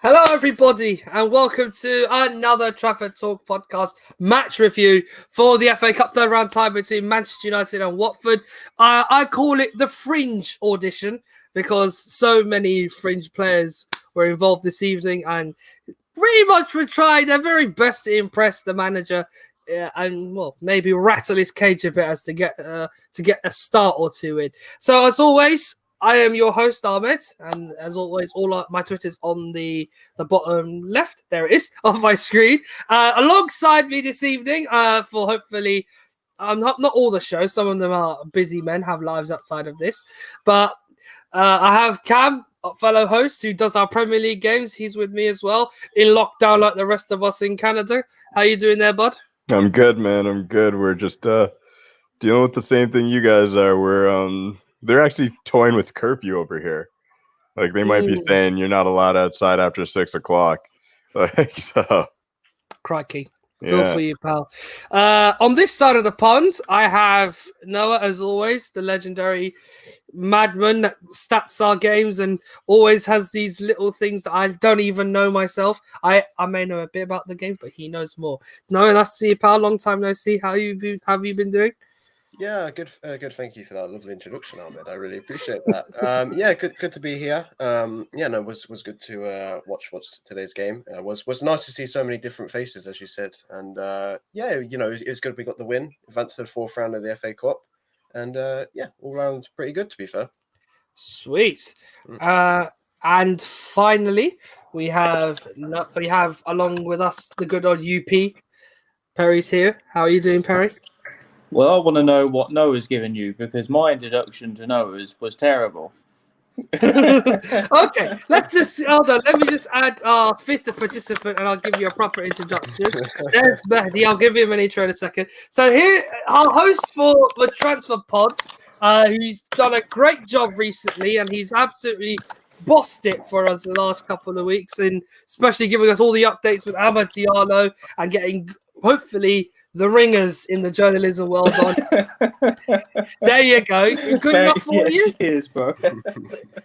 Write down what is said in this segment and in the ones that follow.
Hello, everybody, and welcome to another Trafford Talk podcast match review for the FA Cup third round tie between Manchester United and Watford. I call it the fringe audition because so many fringe players were involved this evening and pretty much were trying their very best to impress the manager and, well, maybe rattle his cage a bit as to get a start or two in. So, as always, I am your host, Ahmed, and as always, my Twitter's on the bottom left. There it is on my screen. Alongside me this evening, for hopefully, not all the shows. Some of them are busy men, have lives outside of this. But I have Cam, a fellow host, who does our Premier League games. He's with me as well, in lockdown like the rest of us in Canada. How you doing there, bud? I'm good, man. I'm good. We're just dealing with the same thing you guys are. They're actually toying with curfew over here. Like they might be saying you're not allowed outside after 6 o'clock. Like so. Crikey. Yeah. Feel for you, pal. On this side of the pond, I have Noah, as always, the legendary madman that stats our games and always has these little things that I don't even know myself. I may know a bit about the game, but he knows more. Noah, nice to see you, pal. Long time no see. Have you been doing? Yeah, good. Thank you for that lovely introduction, Ahmed. I really appreciate that. Yeah, good to be here. It was good to watch today's game. It was nice to see so many different faces, as you said, and it was good we got the win, advanced to the fourth round of the FA Cup, and all round pretty good, to be fair. Sweet. And finally, we have along with us the good old UP. Perry's here. How are you doing, Perry? Well, I want to know what Noah's given you because my introduction to Noah's was terrible. Okay, hold on. Let me just add our fifth participant and I'll give you a proper introduction. There's Mehdi. I'll give him an intro in a second. So here, our host for the Transfer Pods, who's done a great job recently and he's absolutely bossed it for us the last couple of weeks, and especially giving us all the updates with Ahmed Diallo and getting, hopefully, the ringers in the journalism world on. There you go. Good enough for you? Cheers, bro.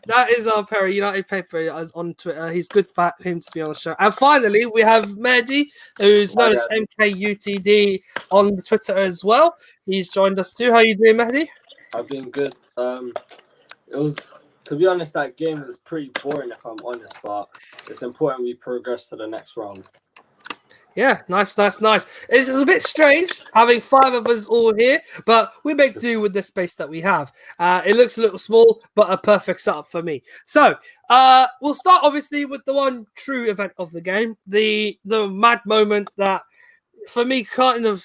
That is our Perry United paper on Twitter. He's good for him to be on the show. And finally, we have Mehdi, who's known as MKUTD on Twitter as well. He's joined us too. How are you doing, Mehdi? I've been good. It was, to be honest, that game was pretty boring, if I'm honest, but it's important we progress to the next round. Yeah, nice. It's a bit strange having five of us all here, but we make do with the space that we have. It looks a little small, but a perfect setup for me. So we'll start, obviously, with the one true event of the game, the mad moment that, for me, kind of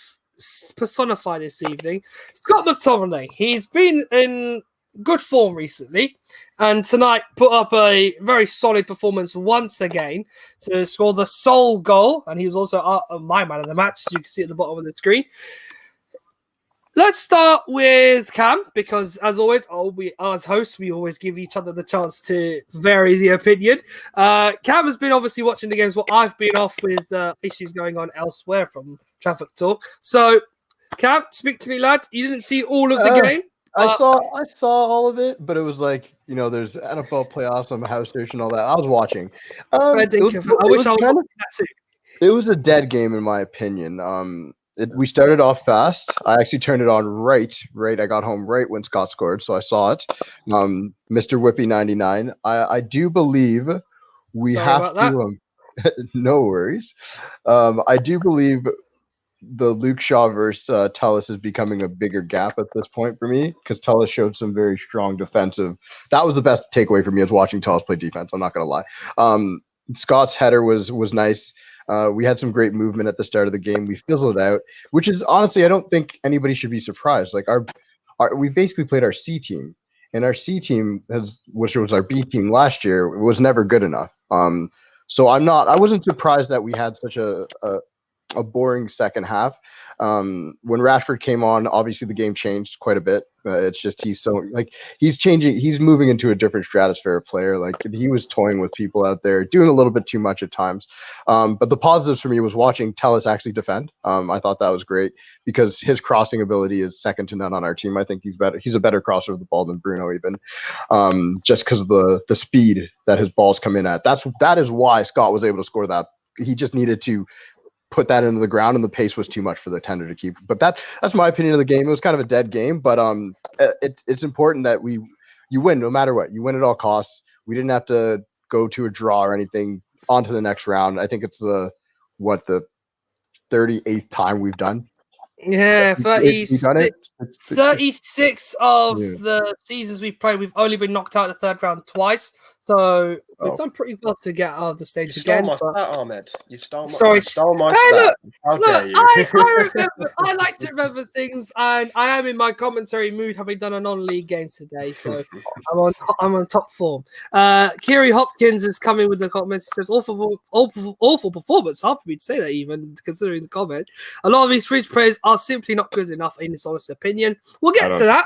personified this evening. Scott McTominay. He's been in good form recently, and tonight put up a very solid performance once again to score the sole goal, and he was also my man of the match, as you can see at the bottom of the screen. Let's start with Cam, because as always, as hosts, we always give each other the chance to vary the opinion. Cam has been obviously watching the games while I've been off with issues going on elsewhere from Traffic Talk. So, Cam, speak to me, lad. You didn't see all of the game? I saw all of it, but it was like, there's NFL playoffs on the house station and all that. I was watching. I wish I was watching that too. It was a dead game, in my opinion. We started off fast. I actually turned it on right. I got home right when Scott scored, so I saw it. Mr. Whippy 99. I do believe we have to. No worries. I do believe the Luke Shaw versus Tullis is becoming a bigger gap at this point for me, because Tullis showed some very strong defensive. That was the best takeaway for me, is watching Tullis play defense. I'm not going to lie. Scott's header was nice. We had some great movement at the start of the game. We fizzled out, which is, honestly, I don't think anybody should be surprised. Like we basically played our C team, and our C team, which was our B team last year, was never good enough. So I wasn't surprised that we had such a a boring second half. When Rashford came on, obviously the game changed quite a bit. It's just he's changing. He's moving into a different stratosphere of player. Like he was toying with people out there, doing a little bit too much at times. But the positives for me was watching Tellus actually defend. I thought that was great because his crossing ability is second to none on our team. I think he's better. He's a better crosser of the ball than Bruno even, just because of the speed that his balls come in at. That is why Scott was able to score that. He just needed to put that into the ground, and the pace was too much for the tender to keep. But that's my opinion of the game. It was kind of a dead game, but it's important that you win no matter what. You win at all costs. We didn't have to go to a draw or anything. On to the next round. I think it's the 38th time we've done. Yeah, We've done it. 36 of Yeah. the seasons we've played, we've only been knocked out of the third round twice. So we've done pretty well to get out of the stage You again. stole my stat, Ahmed. You stole my, Sorry. you stole my Hey, stat. How dare Look, you? I remember. I like to remember things, and I am in my commentary mood, having done a non-league game today, so I'm on top form. Kiri Hopkins is coming with the comments. He says, "Awful performance." Hard for me to say that, even considering the comment. A lot of these fringe players are simply not good enough, in his honest opinion. We'll get to that.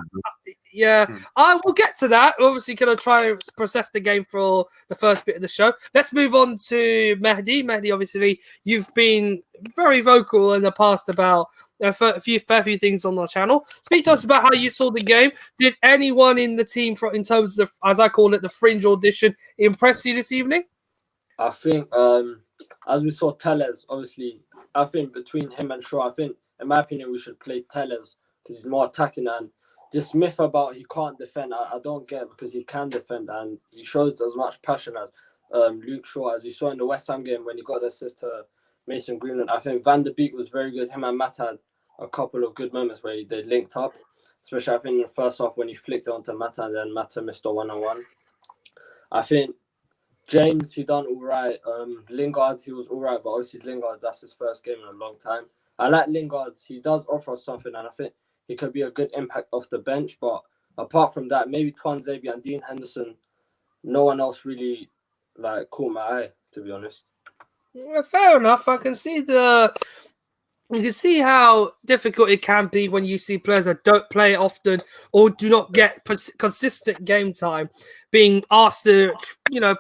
Yeah, I will get to that. We're obviously going to try and process the game for the first bit of the show. Let's move on to Mehdi. Mehdi, obviously, you've been very vocal in the past about a fair few things on our channel. Speak to us about how you saw the game. Did anyone in the team, in terms of, as I call it, the fringe audition, impress you this evening? I think, as we saw Tellez, obviously, I think between him and Shaw, I think, in my opinion, we should play Tellez because he's more attacking. And this myth about he can't defend, I don't get, because he can defend and he shows as much passion as Luke Shaw, as you saw in the West Ham game when he got the assist to Mason Greenwood. I think Van der Beek was very good. Him and Matt had a couple of good moments where they linked up, especially I think in the first half when he flicked it onto Mata and then Mata missed a one-on-one. I think James, he done all right. Lingard, he was all right, but obviously Lingard, that's his first game in a long time. I like Lingard. He does offer us something, and I think he could be a good impact off the bench. But apart from that, maybe Tuanzebe and Dean Henderson, no one else really caught my eye, to be honest. Yeah, fair enough. I can see you can see how difficult it can be when you see players that don't play often or do not get consistent game time being asked to,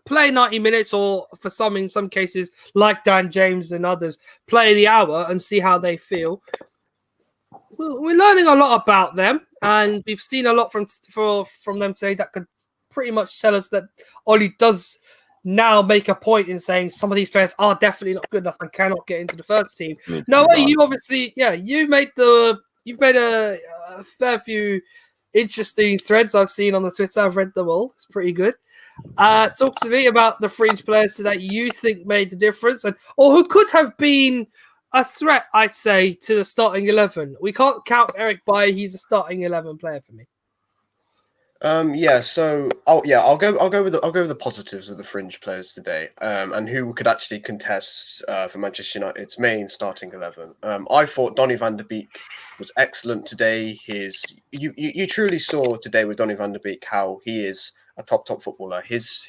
play 90 minutes or for in some cases, like Dan James and others, play the hour and see how they feel. We're learning a lot about them, and we've seen a lot from them today that could pretty much tell us that Ollie does now make a point in saying some of these players are definitely not good enough and cannot get into the first team. Noah, you obviously, you've made a fair few interesting threads I've seen on the Twitter. I've read them all. It's pretty good. Talk to me about the fringe players that you think made the difference, or who could have been a threat, I'd say, to the starting 11. We can't count Eric Bailly. He's a starting 11 player for me. I'll go with the positives of the fringe players today, and who could actually contest for Manchester United's main starting 11. I thought Donny van de Beek was excellent today. You truly saw today with Donny van de Beek how he is a top footballer. His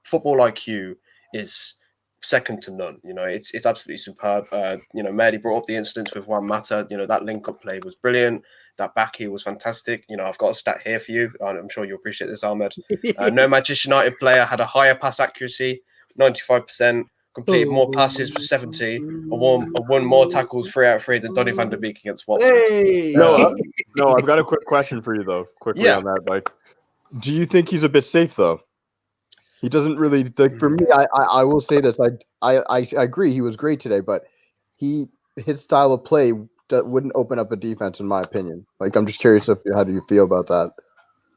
football IQ is second to none. It's absolutely superb. Mehdi brought up the instance with Juan Mata. That link-up play was brilliant. That back heel was fantastic. I've got a stat here for you. I'm sure you'll appreciate this, Ahmed. No Manchester United player had a higher pass accuracy, 95%, completed more passes for 70, and won more tackles 3 out of 3 than Donny van de Beek against Watford. Hey. No, I've got a quick question for you, though, quickly on that. Do you think he's a bit safe, though? He doesn't really, for me, I will say this. I agree he was great today, but his style of play wouldn't open up a defense, in my opinion. I'm just curious how do you feel about that?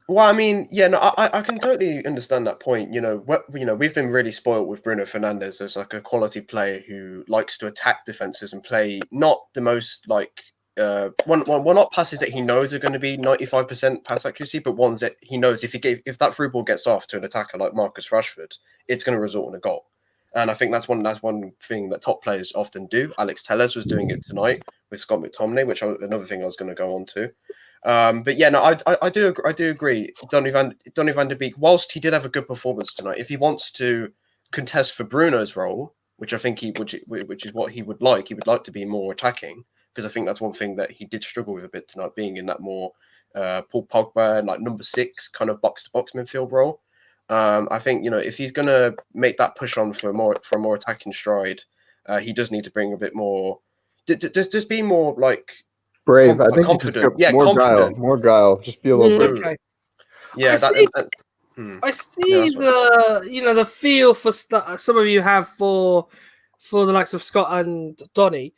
Well, I mean, I can totally understand that point. We've been really spoiled with Bruno Fernandes as a quality player who likes to attack defenses and play not the most not passes that he knows are going to be 95% pass accuracy, but ones that he knows if that through ball gets off to an attacker like Marcus Rashford, it's going to result in a goal. And I think that's one thing that top players often do. Alex Tellez was doing it tonight with Scott McTominay, which another thing I was going to go on to. I do agree. Donny van de Beek, whilst he did have a good performance tonight, if he wants to contest for Bruno's role, which I think which is what he would like. He would like to be more attacking, because I think that's one thing that he did struggle with a bit tonight, being in that more Paul Pogba and like number 6 kind of box to box midfield role. I think, if he's going to make that push on for a more attacking stride, he does need to bring a bit more. Just be more like brave. I think confident. confident. More guile. Just be a little brave. Okay. Yeah, I see the feel for some of you have for the likes of Scott and Donny.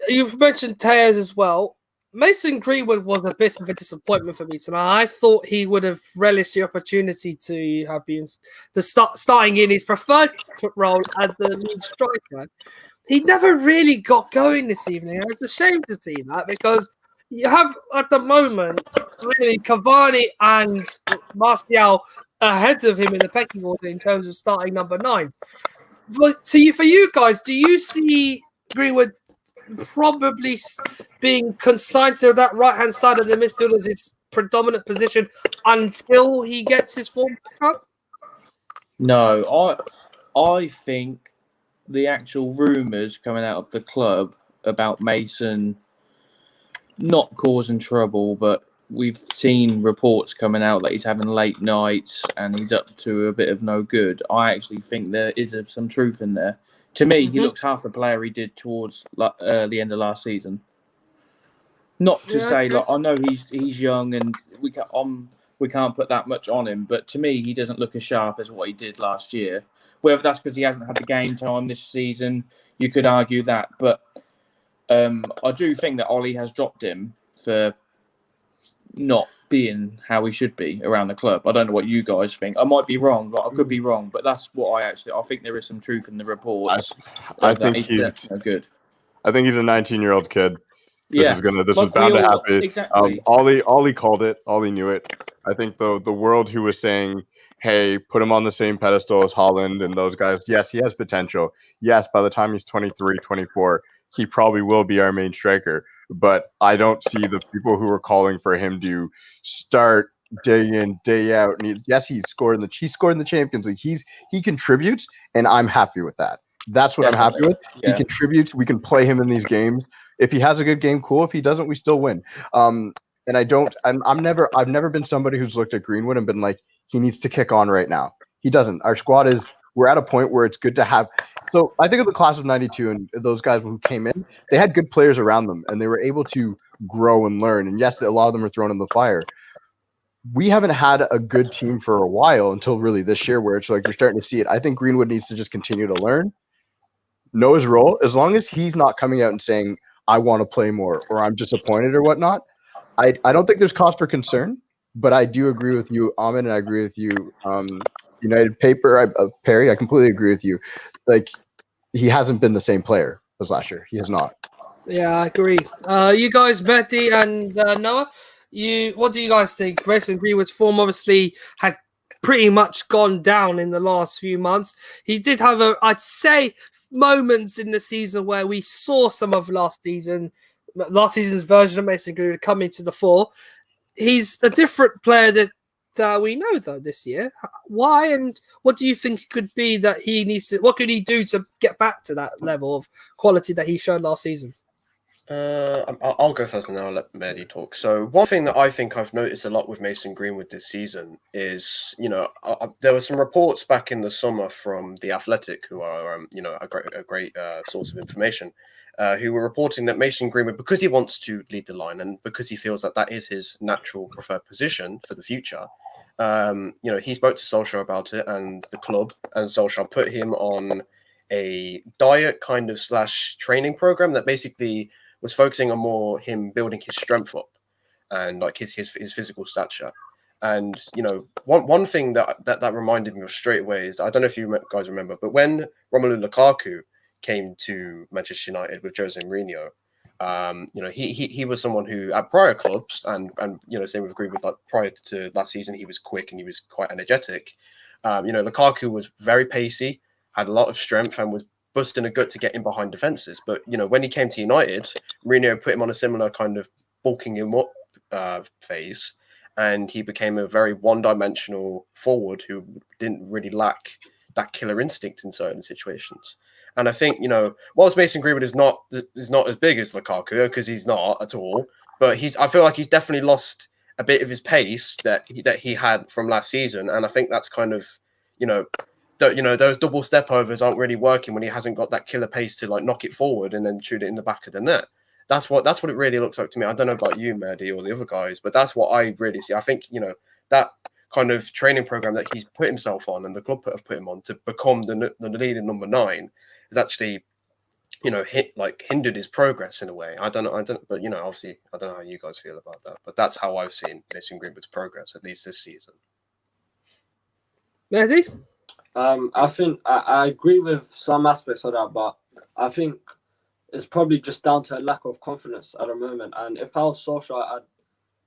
You've mentioned Tears as well. Mason Greenwood was a bit of a disappointment for me tonight. I thought he would have relished the opportunity to have been starting in his preferred role as the lead striker. He never really got going this evening. It's a shame to see that, because you have at the moment really Cavani and Martial ahead of him in the pecking order in terms of starting number 9. For you guys, do you see Greenwood probably being consigned to that right-hand side of the midfield as his predominant position until he gets his form up? No, I think the actual rumours coming out of the club about Mason not causing trouble, but we've seen reports coming out that he's having late nights and he's up to a bit of no good. I actually think there is some truth in there. To me, he looks half the player he did towards the end of last season. Not to say, like, I know he's young and we can't put that much on him, but to me, he doesn't look as sharp as what he did last year. Whether that's because he hasn't had the game time this season, you could argue that. But I do think that Ollie has dropped him for not being how he should be around the club. I don't know what you guys think. I might be wrong, but I could be wrong. But that's what I think there is some truth in the reports. I think he's good. I think he's a 19-year-old kid. This was bound to happen. Exactly. Ollie called it. Ollie knew it. I think the world who was saying, hey, put him on the same pedestal as Haaland and those guys. Yes, he has potential. Yes, by the time he's 23, 24, he probably will be our main striker. But I don't see the people who are calling for him to start day in, day out. And he scored in the Champions League. He contributes, and I'm happy with that. That's what I'm happy with. Yeah. He contributes. We can play him in these games. If he has a good game, cool. If he doesn't, we still win. And I've never been somebody who's looked at Greenwood and been like, he needs to kick on right now. He doesn't. Our squad we're at a point where it's good to have. So I think of the class of 92 and those guys who came in, they had good players around them and they were able to grow and learn. And yes, a lot of them are thrown in the fire. We haven't had a good team for a while until really this year where it's like you're starting to see it. I think Greenwood needs to just continue to learn, know his role. As long as he's not coming out and saying, I want to play more or I'm disappointed or whatnot, I don't think there's cause for concern. But I do agree with you, Ahmed, and I agree with you, United Perry. I completely agree with you. Like, he hasn't been the same player as last year. He has not. Yeah, I agree. You guys, Betty and Noah, what do you guys think? Mason Greenwood's form obviously has pretty much gone down in the last few months. He did have I'd say, moments in the season where we saw some of last season's version of Mason Greenwood coming to the fore. He's a different player that we know, though, this year. Why and what do you think could be that he needs to? What could he do to get back to that level of quality that he showed last season? I'll go first and then I'll let Mehdi talk. So one thing that I think I've noticed a lot with Mason Greenwood this season is, there were some reports back in the summer from The Athletic, who are, a great source of information, who were reporting that Mason Greenwood, because he wants to lead the line and because he feels that is his natural preferred position for the future, he spoke to Solskjaer about it and the club, and Solskjaer put him on a diet kind of / training program that basically was focusing on more him building his strength up and like his physical stature. And one thing that reminded me of straight away is, I don't know if you guys remember, but when Romelu Lukaku came to Manchester United with Jose Mourinho, he was someone who at prior clubs and same with Greenwood, like prior to last season, he was quick and he was quite energetic. Lukaku was very pacey, had a lot of strength and was busting a gut to get in behind defenses. But when he came to United, Mourinho put him on a similar kind of bulking him up phase, and he became a very one-dimensional forward who didn't really lack that killer instinct in certain situations. And I think, whilst Mason Greenwood is not as big as Lukaku, because he's not at all, but I feel like he's definitely lost a bit of his pace that he had from last season. And I think that's kind of, those double step overs aren't really working when he hasn't got that killer pace to like knock it forward and then shoot it in the back of the net. That's what it really looks like to me. I don't know about you, Mehdi, or the other guys, but that's what I really see. I think, that kind of training program that he's put himself on and the club have put him on to become the leading number 9 is actually, hindered his progress in a way. But obviously, I don't know how you guys feel about that, but that's how I've seen Mason Greenwood's progress, at least this season. Mehdi? I think I agree with some aspects of that, but I think it's probably just down to a lack of confidence at the moment. And if I was Solskjaer, I'd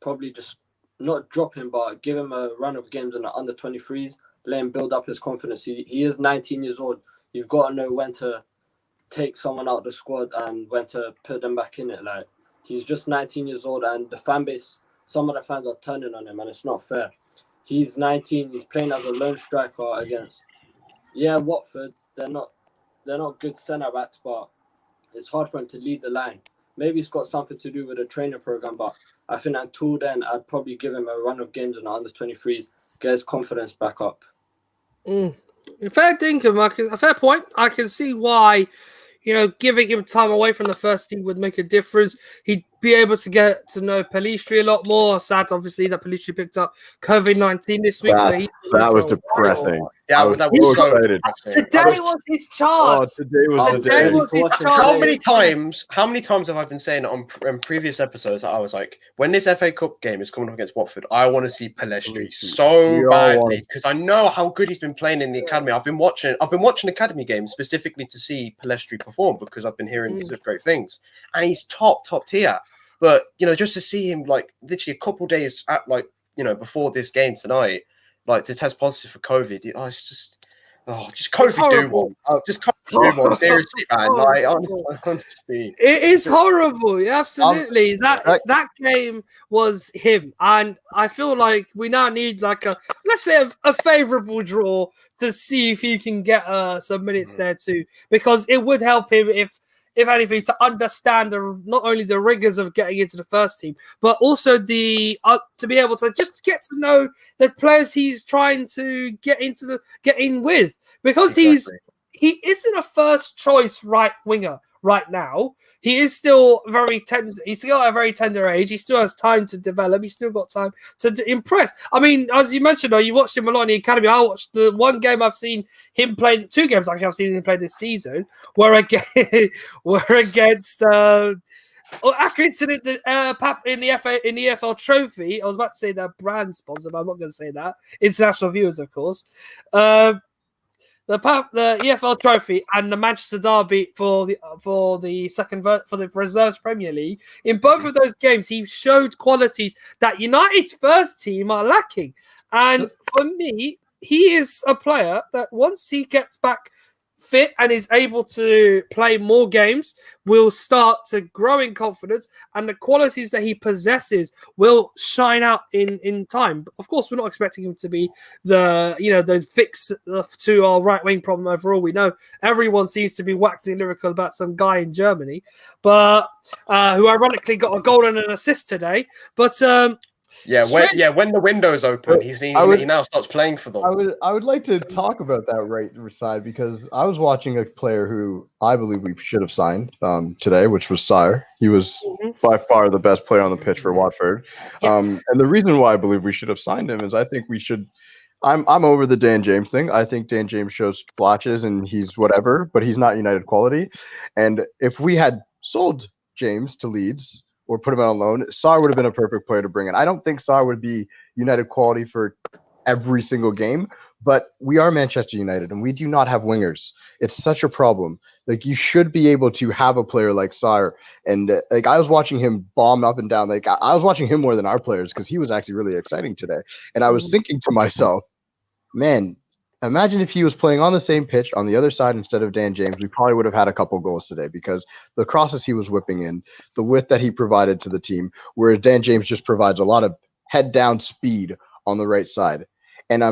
probably just not drop him, but give him a run of games in the under 23s, let him build up his confidence. He is 19 years old. You've got to know when to take someone out of the squad and when to put them back in it. Like, he's just 19 years old, and the fan base, some of the fans are turning on him, and it's not fair. He's 19. He's playing as a lone striker against, Watford. They're not good centre backs, but it's hard for him to lead the line. Maybe it's got something to do with the training program, but I think until then, I'd probably give him a run of games in the under 23s, get his confidence back up. Fair dinkum, Marcus. A fair point. I can see why, giving him time away from the first team would make a difference. He'd be able to get to know Pellistri a lot more. Sad, obviously, that Pellistri picked up COVID-19 this week. That was depressing. Yeah, that was so excited. Today was his chance. Today was the day. Was his How chance. many times have I been saying on previous episodes that I was like, when this FA Cup game is coming up against Watford, I want to see Pellistri so badly because I know how good he's been playing in the academy. I've been watching academy games specifically to see Pellistri perform because I've been hearing such great things, and he's top tier. But just to see him like literally a couple days before this game tonight, like to test positive for COVID, it's just COVID do one. Just COVID do one. Seriously, man. Like honestly, it is horrible. Yeah, absolutely. That game was him, and I feel like we now need like let's say a favourable draw to see if he can get some minutes there too, because it would help him if anything, to understand not only the rigors of getting into the first team, but also to be able to just get to know the players he's trying to get in with, because exactly. he isn't a first choice right winger right now. He is still very tender. He's still at a very tender age. He still has time to develop. He's still got time to impress. I mean, as you mentioned, you've watched him a lot in the academy. I watched the one game I've seen him play. 2 games actually I've seen him play this season. Were against Accrington in the EFL Trophy. I was about to say that brand sponsor, but I'm not going to say that. International viewers, of course. The EFL Trophy and the Manchester Derby for the Reserves Premier League. In both of those games, he showed qualities that United's first team are lacking. And for me, he is a player that once he gets back fit and is able to play more games, will start to grow in confidence, and the qualities that he possesses will shine out in time. Of course, we're not expecting him to be the fix to our right wing problem overall. We know everyone seems to be waxing lyrical about some guy in Germany, but who ironically got a goal and an assist today. But when the window's open, he now starts playing for them. I would like to talk about that right side, because I was watching a player who I believe we should have signed today, which was Sire. He was by far the best player on the pitch for Watford. And the reason why I believe we should have signed him is I think we should. I'm over the Dan James thing. I think Dan James shows flashes and he's whatever, but he's not United quality. And if we had sold James to Leeds or put him out on loan, Sarr would have been a perfect player to bring in. I don't think Sarr would be United quality for every single game, but we are Manchester United and we do not have wingers. It's such a problem. Like, you should be able to have a player like Sarr. And I was watching him bomb up and down. I was watching him more than our players because he was actually really exciting today. And I was thinking to myself, man, imagine if he was playing on the same pitch on the other side instead of Dan James. We probably would have had a couple goals today, because the crosses he was whipping in, the width that he provided to the team, whereas Dan James just provides a lot of head down speed on the right side. And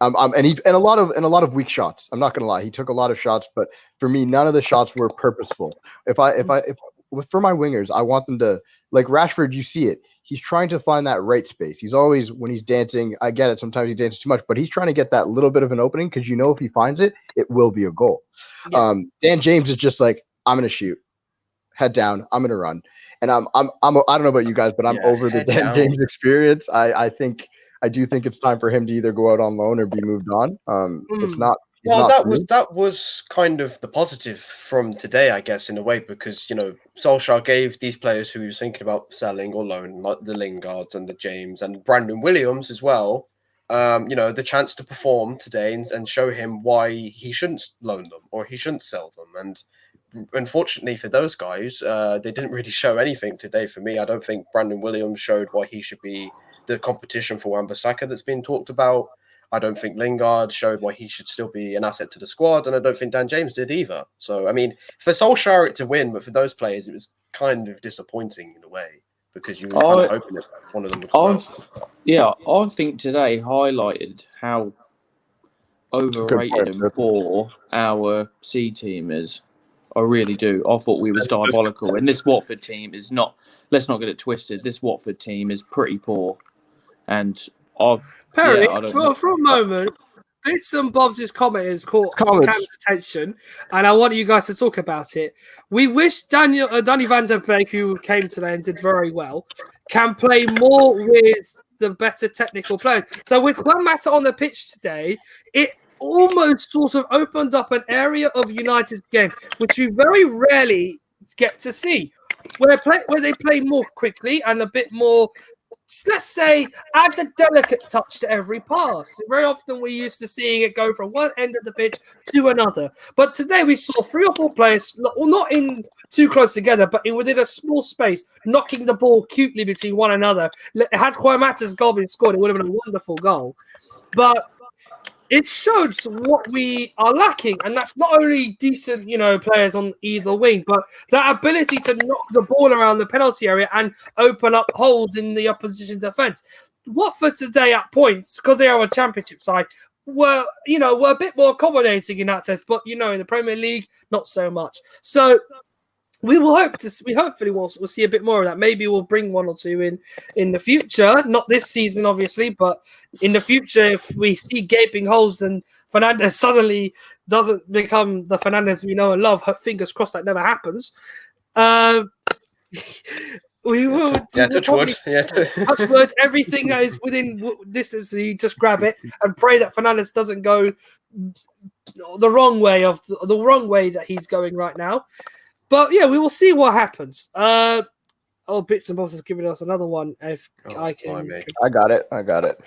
And a lot of weak shots. I'm not gonna lie, he took a lot of shots, but for me, none of the shots were purposeful. If for my wingers, I want them to, like Rashford. You see it. He's trying to find that right space. He's always, when he's dancing, I get it. Sometimes he dances too much, but he's trying to get that little bit of an opening because if he finds it, it will be a goal. Yeah. Dan James is just like, I'm gonna shoot, head down, I'm gonna run, and I don't know about you guys, but I'm over the Dan James experience. I do think it's time for him to either go out on loan or be moved on. It's not. Well, that was kind of the positive from today, I guess, in a way, because Solskjaer gave these players who he was thinking about selling or loan, like the Lingards and the James and Brandon Williams as well, the chance to perform today and show him why he shouldn't loan them or he shouldn't sell them. And unfortunately for those guys, they didn't really show anything today. For me, I don't think Brandon Williams showed why he should be the competition for Wan-Bissaka that's been talked about. I don't think Lingard showed why he should still be an asset to the squad, and I don't think Dan James did either. So, I mean, for Solskjaer to win, but for those players, it was kind of disappointing in a way because you were kind of hoping that one of them would come out. Yeah, I think today highlighted how overrated and poor our C team is. I really do. I thought we was diabolical, and this Watford team is not. Let's not get it twisted. This Watford team is pretty poor, and Perry, for a moment, Bits and Bob's comment has caught Cam's attention, and I want you guys to talk about it. We wish Danny van der Beek, who came today and did very well, can play more with the better technical players. So with Juan Mata on the pitch today, it almost sort of opened up an area of United's game, which you very rarely get to see, where they play more quickly and a bit more, let's say, add the delicate touch to every pass. Very often we're used to seeing it go from one end of the pitch to another. But today we saw 3 or 4 players, not in too close together, but within a small space, knocking the ball cutely between one another. Had Juan Mata's goal been scored, it would have been a wonderful goal. But it shows what we are lacking, and that's not only decent, players on either wing, but that ability to knock the ball around the penalty area and open up holes in the opposition defence. Watford today at points, because they are a championship side, were a bit more accommodating in that sense, but in the Premier League, not so much. So we hopefully we'll see a bit more of that. Maybe we'll bring 1 or 2 in the future, not this season, obviously, but in the future, if we see gaping holes, then Fernandes suddenly doesn't become the Fernandes we know and love. Fingers crossed that never happens. We will. Yeah, touch wood. Touch wood. Everything that is within distance, you just grab it and pray that Fernandes doesn't go the wrong way that he's going right now. But yeah, we will see what happens. Bits and Bobs has given us another one. If I can, I got it.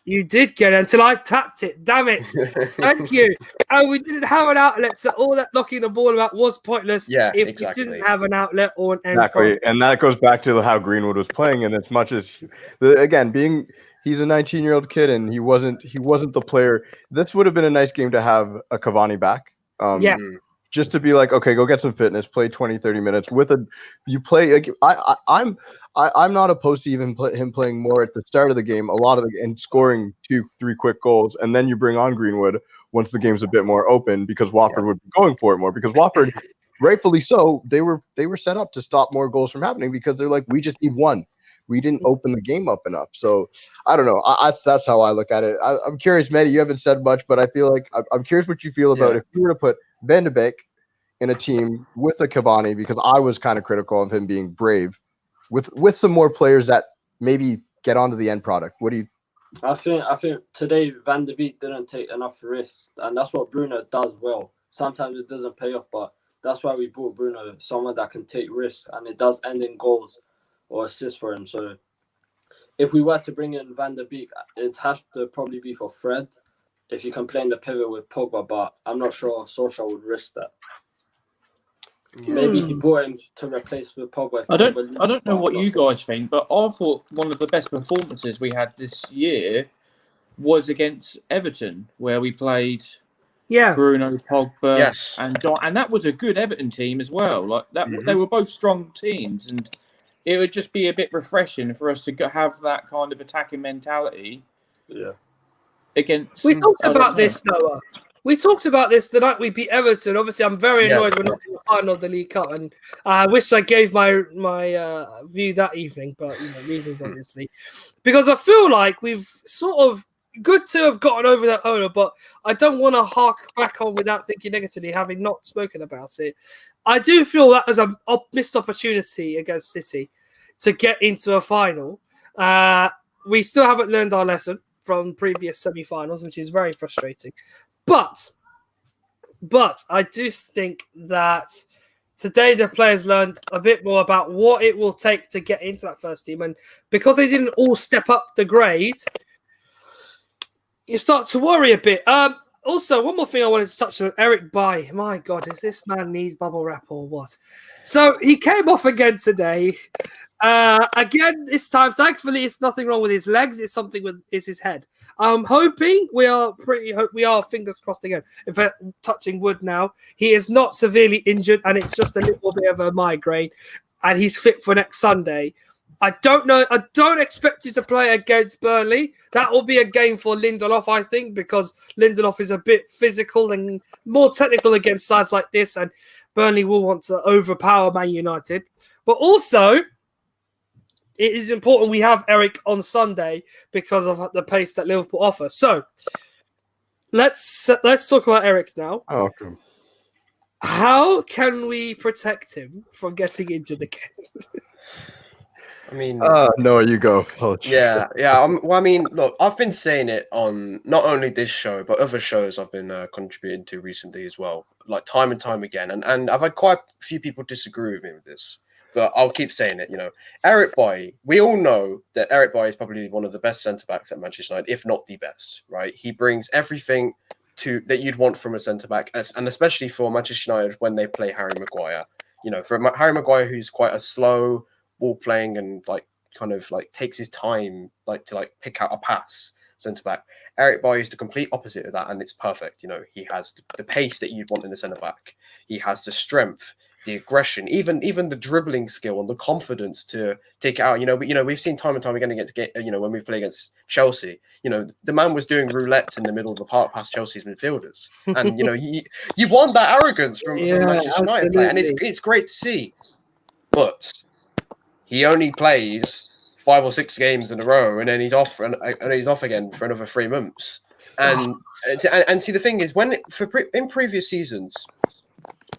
You did get it until I tapped it. Damn it! Thank you. And we didn't have an outlet, so all that knocking the ball about was pointless. Yeah, if exactly. we didn't have an outlet or an end. Exactly, and that goes back to how Greenwood was playing. And as much as, he's a 19-year-old kid, and he wasn't the player. This would have been a nice game to have a Cavani back. Just to be like, okay, go get some fitness, play 20, 30 minutes you play. Like, I'm not opposed to even him playing more at the start of the game, and scoring 2-3 quick goals. And then you bring on Greenwood once the game's a bit more open, because Watford would be going for it more, because Watford, rightfully so, they were set up to stop more goals from happening, because they're like, we just need 1. We didn't open the game up enough. So I don't know. That's how I look at it. I'm curious, Maddie, you haven't said much, but I feel like I'm curious what you feel about if you were to put Van de Beek in a team with a Cavani, because I was kind of critical of him being brave, with some more players that maybe get onto the end product. What do you? I think today Van de Beek didn't take enough risks, and that's what Bruno does well. Sometimes it doesn't pay off, but that's why we brought Bruno, someone that can take risks, and it does end in goals or assists for him. So if we were to bring in Van de Beek, it has to probably be for Fred, if you can play in the pivot with Pogba, but I'm not sure Solskjaer would risk that. Maybe he brought him to replace with Pogba. I don't know what you guys think, but I thought one of the best performances we had this year was against Everton, where we played Bruno, Pogba, and that was a good Everton team as well. Like that, they were both strong teams, and it would just be a bit refreshing for us to have that kind of attacking mentality. Yeah. against. We talked I don't about know. this, Noah. We talked about this the night we beat Everton. Obviously, I'm very Yeah. annoyed we're not in the final of the League Cup, and I wish I gave my view that evening, but reasons obviously, because I feel like we've sort of good to have gotten over that owner, but I don't want to hark back on without thinking negatively, having not spoken about it. I do feel that as a missed opportunity against City to get into a final. We still haven't learned our lesson from previous semi-finals, which is very frustrating. But I do think that today the players learned a bit more about what it will take to get into that first team. And because they didn't all step up the grade, you start to worry a bit. Also, one more thing I wanted to touch on, Eric Bailly. My God, does this man need bubble wrap or what? So he came off again today. Again, this time, thankfully, it's nothing wrong with his legs. It's something with his head. I'm hoping we are fingers crossed again. In fact, touching wood now, he is not severely injured, and it's just a little bit of a migraine, and he's fit for next Sunday. I don't know. I don't expect you to play against Burnley. That will be a game for Lindelof, I think, because Lindelof is a bit physical and more technical against sides like this, and Burnley will want to overpower Man United. But also, it is important we have Eric on Sunday because of the pace that Liverpool offer. So let's talk about Eric now. Oh, okay. How can we protect him from getting injured again? I mean, No, you go. yeah. Well, I mean, look, I've been saying it on not only this show but other shows I've been contributing to recently as well, like time and time again. And I've had quite a few people disagree with me with this, but I'll keep saying it. Eric Bailly. We all know that Eric Bailly is probably one of the best centre backs at Manchester United, if not the best. Right? He brings everything that you'd want from a centre back, and especially for Manchester United when they play Harry Maguire. For Harry Maguire, who's quite a slow ball playing and kind of takes his time to pick out a pass centre back. Eric Bailly is the complete opposite of that, and it's perfect. He has the pace that you'd want in a centre back. He has the strength, the aggression, even the dribbling skill and the confidence to take it out. We've seen time and time again when we play against Chelsea. The man was doing roulettes in the middle of the park past Chelsea's midfielders, and you want that arrogance from Manchester United player, and it's great to see, but he only plays 5 or 6 games in a row, and then he's off, and he's off again for another 3 months. And see, the thing is, in previous seasons,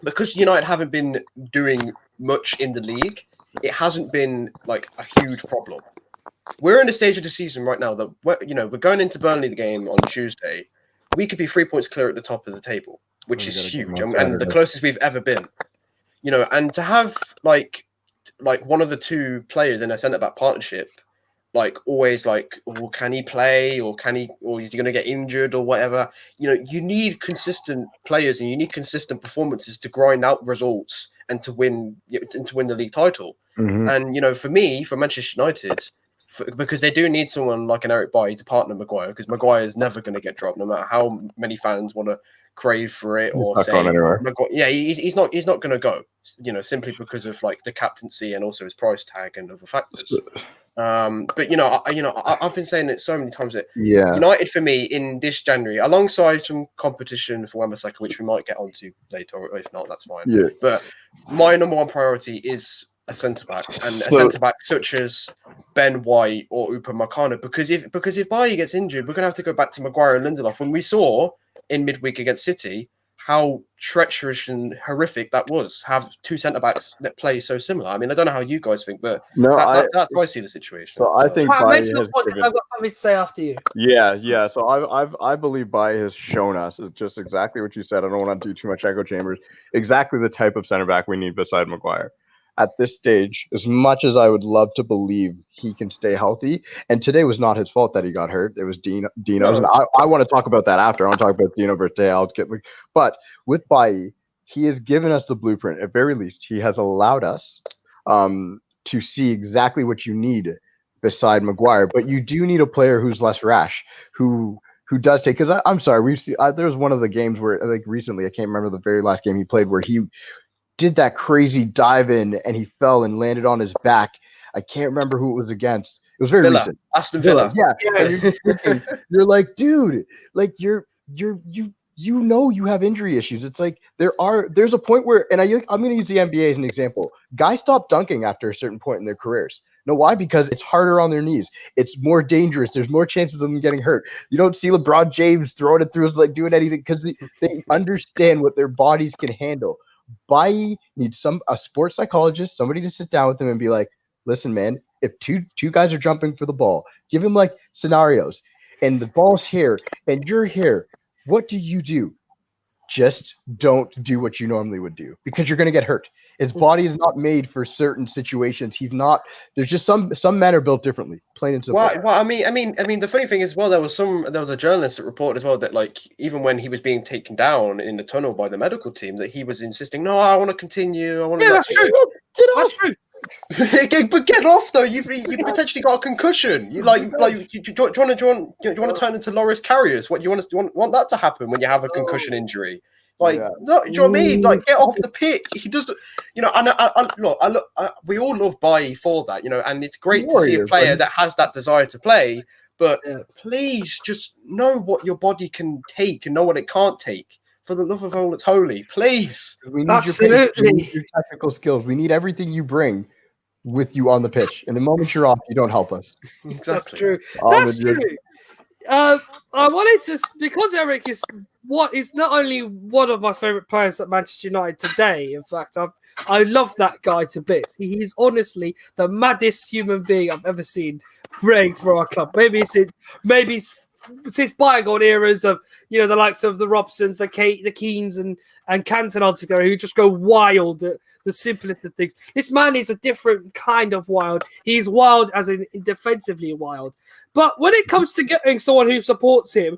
because United haven't been doing much in the league, it hasn't been a huge problem. We're in a stage of the season right now that we're going into Burnley the game on Tuesday. We could be 3 points clear at the top of the table, which is huge, and the closest we've ever been. And to have one of the two players in a centre-back partnership, always can he play, or is he going to get injured or whatever? You need consistent players and you need consistent performances to grind out results and to win the league title. Mm-hmm. And for Manchester United, because they do need someone like an Eric Bailly to partner Maguire, because Maguire is never going to get dropped, no matter how many fans want to crave for it or say, he's not going to go, simply because of the captaincy and also his price tag and other factors. But I've been saying it so many times that United for me in this January, alongside some competition for Wan-Bissaka, which we might get onto later, or if not, that's fine. Yeah. But my number one priority is a centre back, and a centre back such as Ben White or Upamecano, because if Bailly gets injured, we're gonna have to go back to Maguire and Lindelof. When we saw in midweek against City how treacherous and horrific that was, have two centre backs that play so similar. I mean, I don't know how you guys think, but that's how I see the situation. So I think I've got something to say after you. Yeah. So I believe Bailly has shown us just exactly what you said. I don't want to do too much echo chambers. Exactly the type of center back we need beside Maguire. At this stage, as much as I would love to believe he can stay healthy, and today was not his fault that he got hurt. It was Dino's. And I want to talk about that after. I want to talk about Dino versus Day. But with Bailly, he has given us the blueprint. At very least, he has allowed us to see exactly what you need beside Maguire. But you do need a player who's less rash, who does take. Because I'm sorry, there was one of the games where recently, I can't remember the very last game he played, where he did that crazy dive in and he fell and landed on his back. I can't remember who it was against, It was very Villa, recent. Aston Villa. Yeah. And you're thinking, you're like, dude, like you know you have injury issues. It's like there's a point where, and I'm going to use the NBA as an example. Guys stop dunking after a certain point in their careers. No, why? Because it's harder on their knees. It's more dangerous. There's more chances of them getting hurt. You don't see LeBron James throwing it through, like doing anything, because they understand what their bodies can handle. Bailly needs a sports psychologist, somebody to sit down with him and be like, listen, man, if two guys are jumping for the ball, give him like scenarios, and the ball's here and you're here. What do you do? Just don't do what you normally would do, because you're going to get hurt. His body is not made for certain situations. He's not. There's just some men are built differently. Plain and simple. Well, I mean, the funny thing is, well, there was a journalist that reported as well that, like, even when he was being taken down in the tunnel by the medical team, that he was insisting, no, I want to continue. I want to. Yeah, that's true. That's true. But get off though! You've potentially got a concussion. You do you want to turn into Loris Karius? What you want that to happen when you have a concussion injury? Like, no, do you know what I mean? Like, get off the pitch. He does, and we all love Bailly for that, and it's great to see a player that has that desire to play. But please, just know what your body can take and know what it can't take. For the love of all that's holy, please. We need your technical skills. We need everything you bring with you on the pitch. And the moment you're off, you don't help us. Exactly. That's true. That's true. I wanted to, because Eric is not only one of my favorite players at Manchester United today. In fact, I love that guy to bits. He is honestly the maddest human being I've ever seen playing for our club. Maybe since bygone eras of the likes of the Robsons, the Keanes and Cantona together, who just go wild at the simplest of things. This man is a different kind of wild. He's wild as in defensively wild. But when it comes to getting someone who supports him,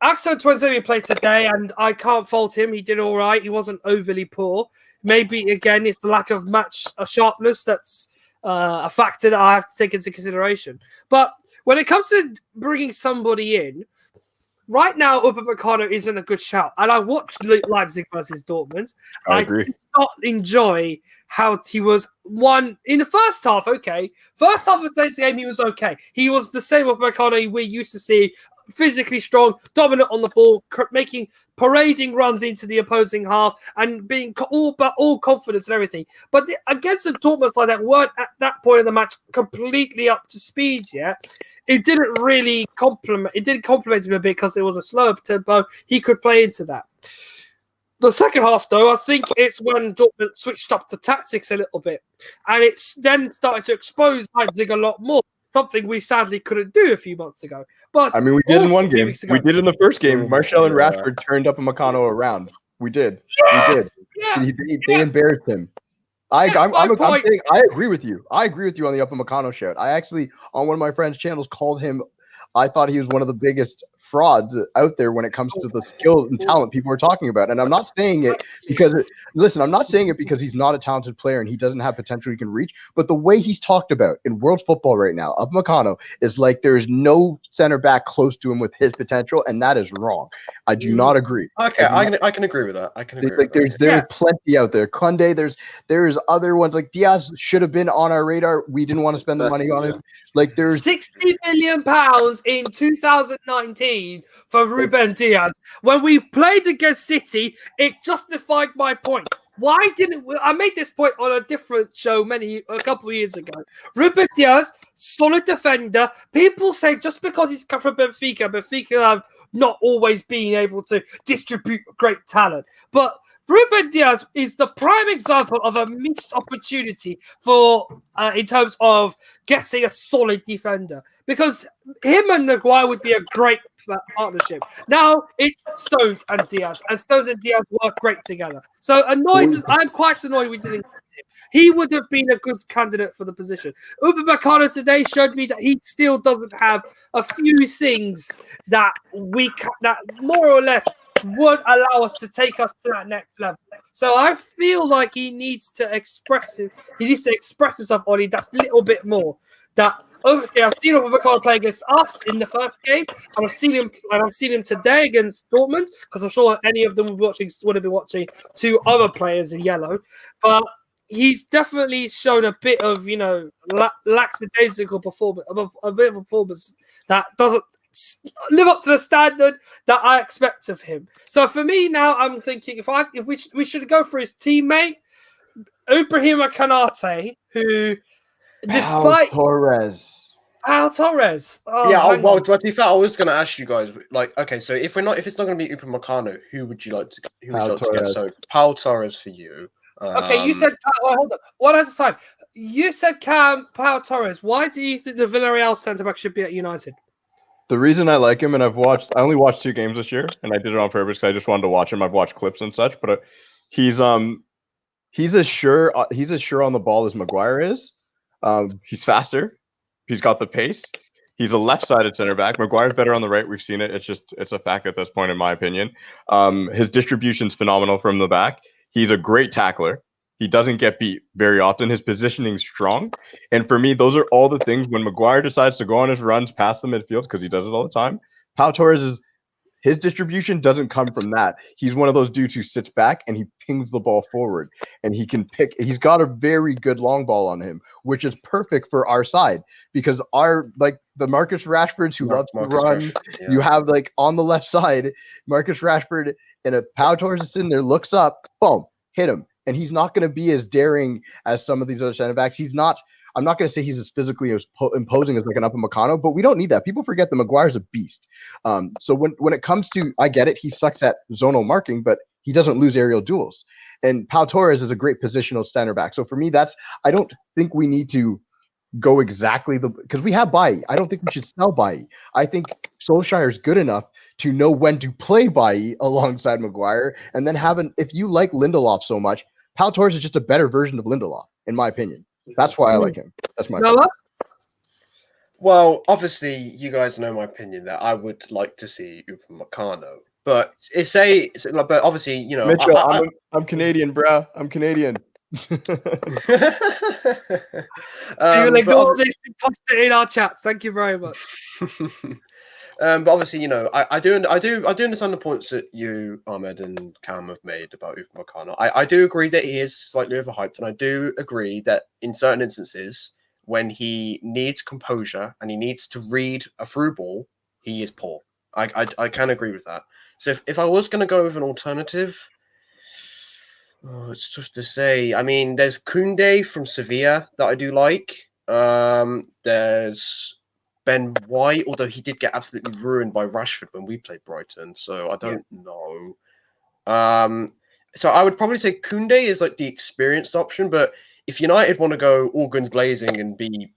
Axel Tuanzebe played today, and I can't fault him. He did all right. He wasn't overly poor. Maybe, again, it's the lack of match sharpness that's a factor that I have to take into consideration. But when it comes to bringing somebody in, right now, Upamecano isn't a good shout. And I watched Leipzig versus Dortmund. I agree. Did not enjoy how he was one in the first half. Okay. First half of today's game, he was okay. He was the same Upamecano we're used to see, physically strong, dominant on the ball, parading runs into the opposing half and being all confidence and everything. But against the Dortmund side that weren't at that point of the match completely up to speed yet, it didn't really complement. It did complement him a bit because it was a slower tempo. He could play into that. The second half, though, I think it's when Dortmund switched up the tactics a little bit, and it's then started to expose Leipzig a lot more. Something we sadly couldn't do a few months ago. But I mean, we did in one game. We did in the first game. Martial and Rashford turned Upamecano around. We did. Yeah. We did. Yeah. They embarrassed him. I'm saying I agree with you. I agree with you on the Upamecano shout. I actually, on one of my friends' channels, called him. I thought he was one of the biggest frauds out there when it comes to the skill and talent people are talking about. And I'm not saying it because he's not a talented player and he doesn't have potential he can reach. But the way he's talked about in world football right now, Upamecano, is like there's no center back close to him with his potential, and that is wrong. I do not agree. Okay, I can agree with that. I can agree. There's plenty out there. Kunde, there's other ones like Diaz should have been on our radar. We didn't want to spend the money on him. Like there's £60 million in 2019 for Ruben Diaz. When we played against City, it justified my point. Why didn't I made this point on a different show a couple of years ago? Ruben Diaz, solid defender. People say just because he's come from Benfica have not always been able to distribute great talent. But Ruben Diaz is the prime example of a missed opportunity for in terms of getting a solid defender, because him and Maguire would be a great partnership. Now it's Stones and Diaz work great together. So I'm quite annoyed we didn't get him. He would have been a good candidate for the position. Upamecano today showed me that he still doesn't have a few things that that more or less would allow us to take us to that next level. So I feel like he needs to express himself on it. That's a little bit more. I've seen Upamecano play against us in the first game, and I've seen him today against Dortmund, because I'm sure any of them would have been watching two other players in yellow. But he's definitely shown a bit of, lackadaisical performance, a bit of a performance that doesn't live up to the standard that I expect of him. So for me now, I'm thinking if we should go for his teammate, Ibrahim Kanate, who, despite Torres. Pau Torres. Oh, Yeah, hang well, on. to be fair, I was going to ask you guys, like, okay, so if it's not going to be Upamecano, who would you like to get? Torres. So Pau Torres for you. Okay, you said hold on. One at a time. You said Pau Torres. Why do you think the Villarreal centre back should be at United? The reason I like him, and I only watched 2 games this year, and I did it on purpose because I just wanted to watch him. I've watched clips and such, but he's as sure on the ball as Maguire is. He's faster. He's got the pace. He's a left-sided center back. Maguire's better on the right. We've seen it. It's a fact at this point, in my opinion. His distribution's phenomenal from the back. He's a great tackler. He doesn't get beat very often. His positioning's strong. And for me, those are all the things when Maguire decides to go on his runs past the midfield, because he does it all the time. Pau Torres his distribution doesn't come from that. He's one of those dudes who sits back and he pings the ball forward, and he's got a very good long ball on him, which is perfect for our side, because the Marcus Rashfords who love to run, yeah. you have on the left side, Marcus Rashford, and if Pau Torres is in there, looks up, boom, hit him. And he's not going to be as daring as some of these other center backs. I'm not going to say he's as physically imposing as an Upamecano, but we don't need that. People forget that Maguire's a beast. So when it comes to, I get it, he sucks at zonal marking, but he doesn't lose aerial duels. And Pau Torres is a great positional center back. So for me, I don't think we need to go exactly because we have Bailly. I don't think we should sell Bailly. I think Solskjaer's good enough to know when to play Bailly alongside Maguire, and then if you like Lindelof so much, Pau Torres is just a better version of Lindelof, in my opinion. That's why I like him. That's my opinion. Well, obviously, you guys know my opinion that I would like to see Upamecano, but but obviously, Mitchell, I'm Canadian, bruh. I'm Canadian. You're gonna go on this and post it in our chats. Thank you very much. But obviously, I do understand the points that you, Ahmed, and Cam have made about Upamecano. I do agree that he is slightly overhyped, and I do agree that in certain instances, when he needs composure and he needs to read a through ball, he is poor. I can agree with that. So if I was going to go with an alternative, it's tough to say. I mean, there's Koundé from Sevilla that I do like. There's Ben White, although he did get absolutely ruined by Rashford when we played Brighton, so I don't know. So I would probably say Koundé is the experienced option, but if United want to go all guns blazing and be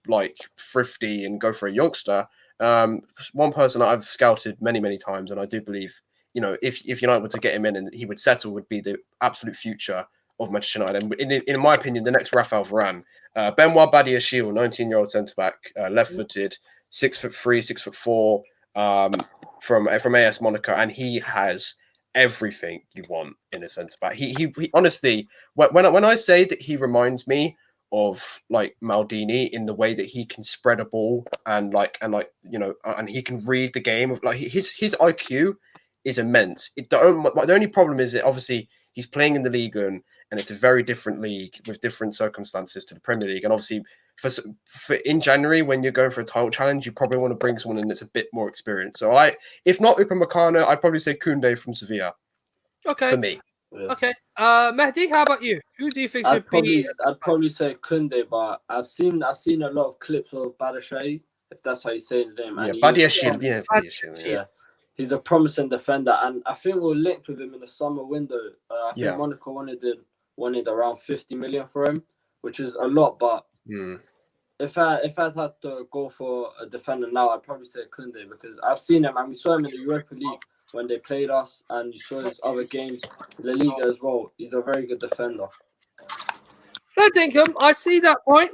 thrifty and go for a youngster, one person that I've scouted many, many times, and I do believe, if United were to get him in and he would settle, would be the absolute future of Manchester United. And in my opinion, the next Rafael Varane, Benoit Badiashile, 19-year-old centre-back, left-footed, 6'3", 6'4", from AS Monaco, and he has everything you want in a centre back. He honestly, when I say that he reminds me of Maldini in the way that he can spread a ball and he can read the game of his IQ is immense. The only problem is that obviously he's playing in the Ligue 1 and it's a very different league with different circumstances to the Premier League, and obviously. For in January, when you're going for a title challenge, you probably want to bring someone in that's a bit more experienced. So if not Upamecano, I'd probably say Koundé from Sevilla. Okay. For me. Yeah. Okay. Mehdi, how about you? Who do you think should be? I'd probably say Koundé, but I've seen a lot of clips of Badiashile, if that's how you say the name. Yeah, Badiashile. Yeah. He's a promising defender, and I think we're linked with him in the summer window. I think Monaco wanted around 50 million for him, which is a lot, but. If I'd had to go for a defender now, I'd probably say Koundé, because I've seen him and we saw him in the Europa League when they played us, and you saw his other games in La Liga as well. He's a very good defender. Fair dinkum, I see that point.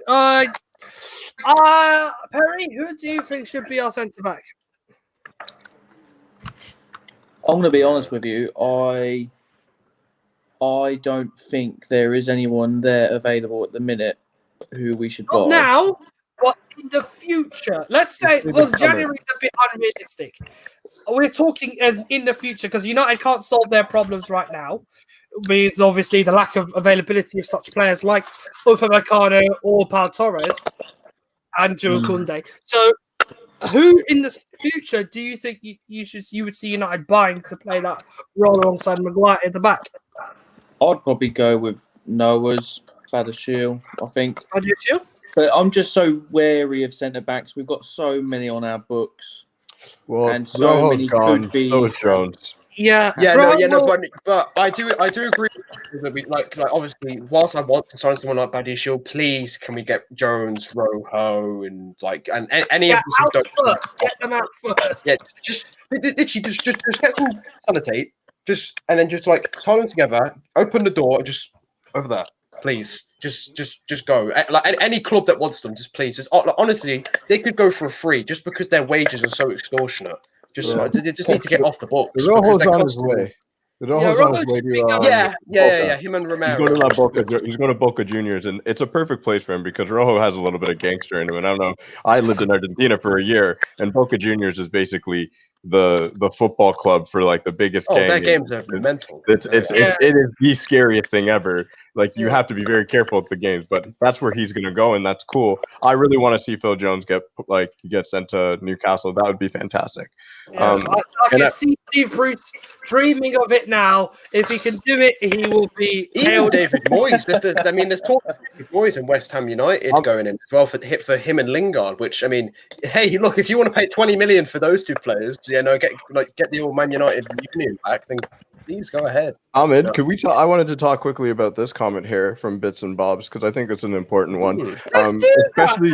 Perry, who do you think should be our centre back? I'm going to be honest with you. I don't think there is anyone there available at the minute who we should buy. Not now, but in the future. Let's say, because January is a bit unrealistic. We're talking in the future because United can't solve their problems right now. with obviously the lack of availability of such players like Upamecano or Pau Torres and Joe Koundé. So, who in the future do you think you would see United buying to play that role alongside Maguire at the back? I'd probably go with Noah's Badashil, I think. How do you feel? But I'm just so wary of centre backs. We've got so many on our books, Well, and so many could be. So is Jones. Yeah, but I do agree that we like obviously whilst I want to sign someone like Buddy Shield, please can we get Jones, Rojo, and any of them get them out first. Yeah, just literally just get some sellotape, and then just like tie them together, open the door, and just over there, please. Just go. Like any club that wants them, just please. Honestly, they could go for free just because their wages are so extortionate. They just need to get off the books. Rojo's on his way. Rojo's on his way to yeah. Him and Romero. He's going to Boca Juniors, and it's a perfect place for him because Rojo has a little bit of gangster in him. And I don't know. I lived in Argentina for a year, and Boca Juniors is basically the football club for like the biggest gang. Their games are mental. It is the scariest thing ever. Like you have to be very careful at the games, but that's where he's going to go, and that's cool. I really want to see Phil Jones get sent to Newcastle. That would be fantastic. Yeah, I can see Steve Bruce dreaming of it now. If he can do it, he will be. Even David Moyes. There's talk of David Moyes and West Ham United going in as well for him and Lingard. Which I mean, hey, look, if you want to pay 20 million for those two players, get the old Man United union back, then please go ahead. Ahmed, could we talk? I wanted to talk quickly about this comment here from Bits and Bobs because I think it's an important one, especially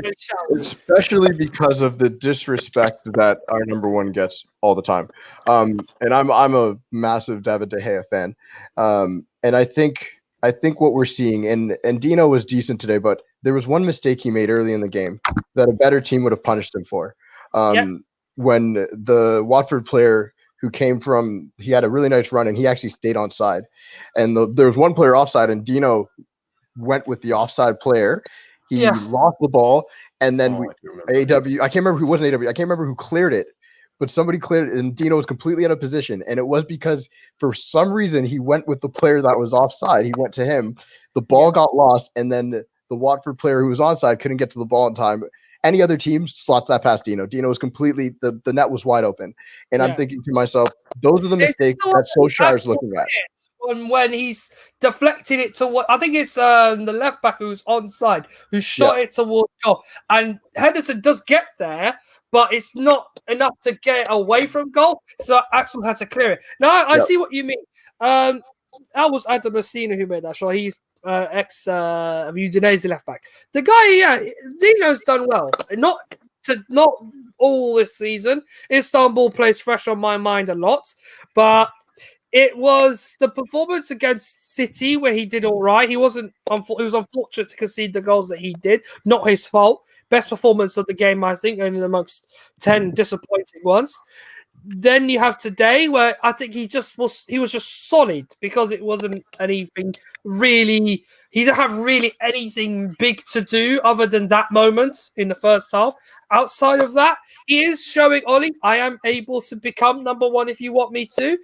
because of the disrespect that our number one gets all the time. And I'm a massive David De Gea fan, and I think what we're seeing, and Dino was decent today, but there was one mistake he made early in the game that a better team would have punished him for. When the Watford player who he had a really nice run and he actually stayed onside. And there was one player offside and Dino went with the offside player. He lost the ball and then I can't remember who wasn't AW. I can't remember who cleared it, but somebody cleared it and Dino was completely out of position. And it was because for some reason he went with the player that was offside. He went to him. The ball got lost and then the Watford player who was onside couldn't get to the ball in time. Any other team slots that past Dino. Dino was completely the net was wide open, and I'm thinking to myself, those are the mistakes that Solskjaer's looking at. When he's deflecting it to what I think it's the left back who's onside who shot it towards goal, and Henderson does get there, but it's not enough to get away from goal. So Axel had to clear it. Now I see what you mean. That was Adam Messina who made that shot. He's ex of Udinese left back. The guy, Dino's done well. Not all this season. Istanbul plays fresh on my mind a lot, but it was the performance against City where he did all right. He was unfortunate to concede the goals that he did. Not his fault. Best performance of the game, I think, only amongst 10 disappointing ones. Then you have today where I think he was just solid because it wasn't anything really. He didn't have really anything big to do other than that moment in the first half. Outside of that, he is showing Ollie, I am able to become number one if you want me to.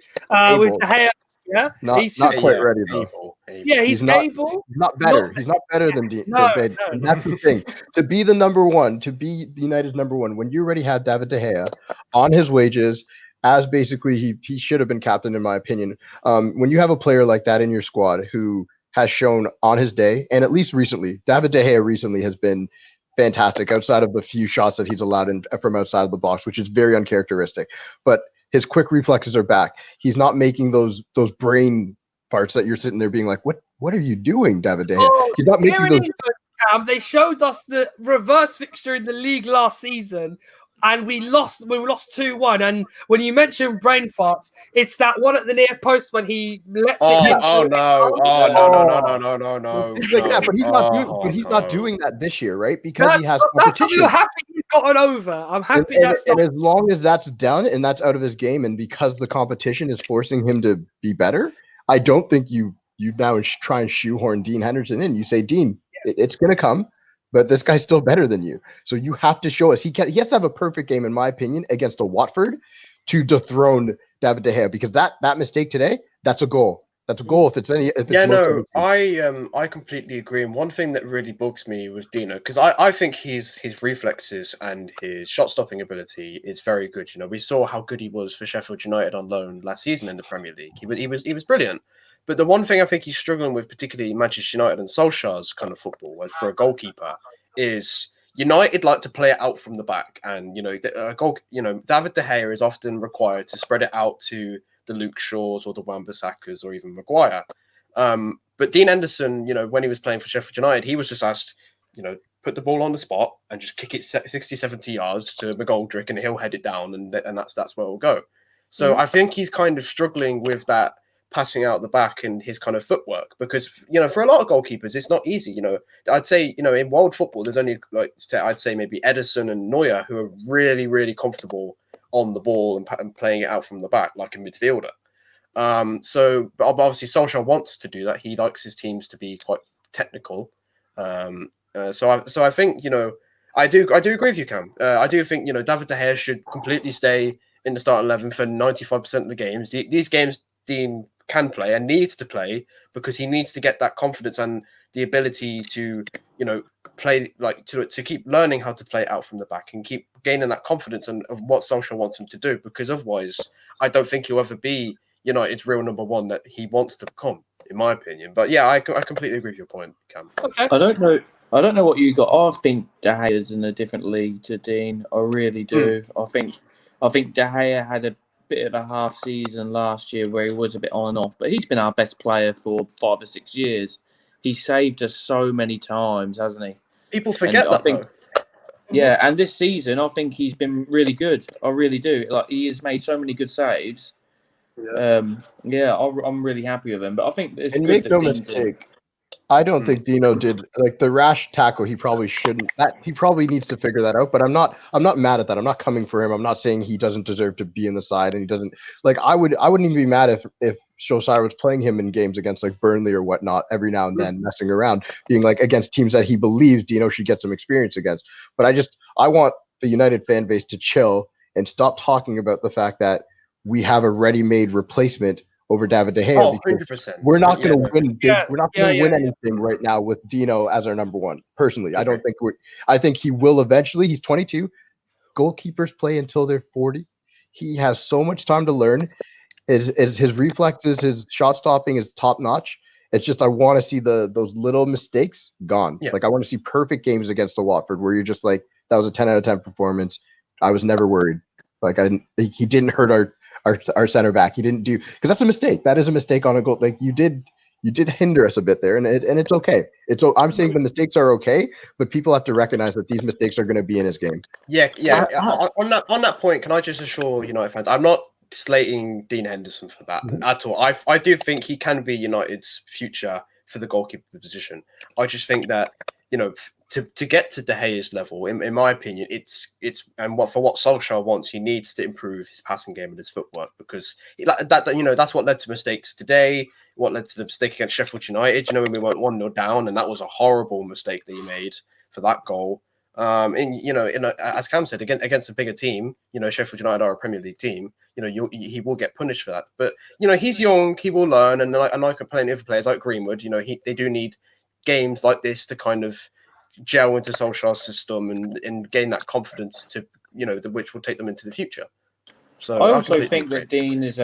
With the hair. Yeah, not quite ready though. Yeah, he's able. He's not better. He's not better than Bale. And that's the thing. To be the number one, to be the United's number one, when you already had David De Gea on his wages, as basically he should have been captain, in my opinion. When you have a player like that in your squad who has shown on his day, and at least recently, David De Gea recently has been fantastic outside of the few shots that he's allowed in from outside of the box, which is very uncharacteristic. But his quick reflexes are back. He's not making those brain parts that you're sitting there being like, what are you doing, David De Gea? He's not making those. They showed us the reverse fixture in the league last season, and we lost 2-1. And when you mention brain farts, it's that one at the near post when he lets it. No. But he's not doing that this year, right? Because he has competition. I'm happy he's gotten over. I'm happy and as long as that's done and that's out of his game, and because the competition is forcing him to be better, I don't think you now try and shoehorn Dean Henderson in. You say, Dean, it's going to come. But this guy's still better than you. So you have to show us. He has to have a perfect game, in my opinion, against a Watford to dethrone David De Gea. Because that mistake today, that's a goal. That's a goal. If it's Yeah, most no, other teams. I completely agree. And one thing that really bugs me with Dino, because I think his reflexes and his shot stopping ability is very good. You know, we saw how good he was for Sheffield United on loan last season in the Premier League. He was brilliant. But the one thing I think he's struggling with, particularly Manchester United and Solskjaer's kind of football, for a goalkeeper, is United like to play it out from the back, and David De Gea is often required to spread it out to the Luke Shaws or the Wan-Bissakas or even Maguire. But Dean Henderson, when he was playing for Sheffield United, he was just asked, put the ball on the spot and just kick it 60, 70 yards to McGoldrick and he'll head it down and that's where it'll go. So I think he's kind of struggling with that passing out the back and his kind of footwork because, for a lot of goalkeepers, it's not easy. I'd say, in world football, there's only I'd say maybe Ederson and Neuer who are really, really comfortable on the ball and playing it out from the back like a midfielder. But obviously Solskjaer wants to do that. He likes his teams to be quite technical. So I think, I do agree with you, Cam. I do think, David De Gea should completely stay in the starting 11 for 95% of the games. These games Dean can play and needs to play because he needs to get that confidence and the ability to, play to keep learning how to play it out from the back and keep gaining that confidence of what Solskjaer wants him to do. Because otherwise, I don't think he'll ever be United's real number one that he wants to become, in my opinion. But yeah, I completely agree with your point, Cam. Okay. I don't know what you got. I think De Gea's in a different league to Dean. I really do. I think De Gea had a bit of a half season last year where he was a bit on and off, but he's been our best player for 5 or 6 years. He saved us so many times, hasn't he? People forget and that, though. Yeah, and this season, I think he's been really good. I really do. Like, he has made so many good saves. I'm really happy with him. But I think it's And good make that no Dean's mistake, I don't think Dino did like the rash tackle. He probably shouldn't. He probably needs to figure that out. But I'm not mad at that. I'm not coming for him. I'm not saying he doesn't deserve to be in the side and he doesn't. Like I wouldn't even be mad if Solskjaer was playing him in games against like Burnley or whatnot every now and then, messing around, being like against teams that he believes Dino should get some experience against. But I want the United fan base to chill and stop talking about the fact that we have a ready-made replacement over David De Gea. Oh, 100%. We're not going to win big. We're not going to win yeah. anything right now with Dino as our number one. Personally, I don't think I think he will eventually. He's 22. Goalkeepers play until they're 40. He has so much time to learn. His reflexes, his shot stopping is top notch. It's just I want to see those little mistakes gone. Yeah. Like I want to see perfect games against the Watford where you're just like that was a 10 out of 10 performance. I was never worried. Like he didn't hurt our center back. He didn't do because that's a mistake. That is a mistake on a goal. Like you did hinder us a bit there, and it's okay. I'm saying the mistakes are okay, but people have to recognize that these mistakes are going to be in his game. Yeah. On that point, can I just assure United fans, I'm not slating Dean Henderson for that at all. I do think he can be United's future for the goalkeeper position. I just think that to get to De Gea's level, in my opinion, it's and for what Solskjaer wants, he needs to improve his passing game and his footwork because that's what led to mistakes today. What led to the mistake against Sheffield United? When we went 1-0 down, and that was a horrible mistake that he made for that goal. As Cam said, against a bigger team, Sheffield United are a Premier League team. He will get punished for that. But he's young, he will learn, and like plenty of players like Greenwood, they do need games like this to kind of gel into Solskjaer's system and gain that confidence to which will take them into the future. So I also think that Dean is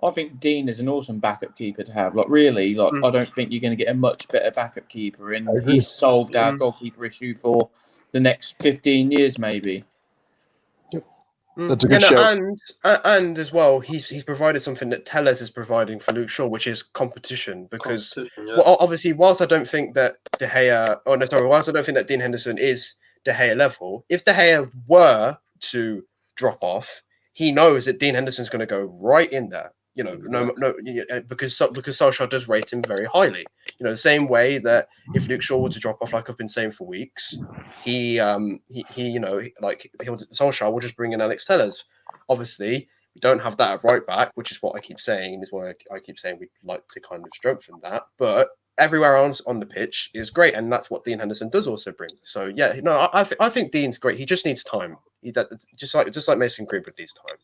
I think Dean is an awesome backup keeper to have. Like really, I don't think you're going to get a much better backup keeper, and he's solved our goalkeeper issue for the next 15 years, maybe. That's a good show. And as well, he's provided something that Telles is providing for Luke Shaw, which is competition. Because obviously, whilst I don't think that whilst I don't think that Dean Henderson is De Gea level, if De Gea were to drop off, he knows that Dean Henderson's going to go right in there. Because Solskjaer does rate him very highly. The same way that if Luke Shaw were to drop off, like I've been saying for weeks, Solskjaer will just bring in Alex Telles. Obviously, we don't have that at right back, which is what I keep saying, and is why I keep saying we'd like to kind of strengthen that. But everywhere else on the pitch is great, and that's what Dean Henderson does also bring. So I think Dean's great. He just needs time. Just like Mason Greenwood needs time.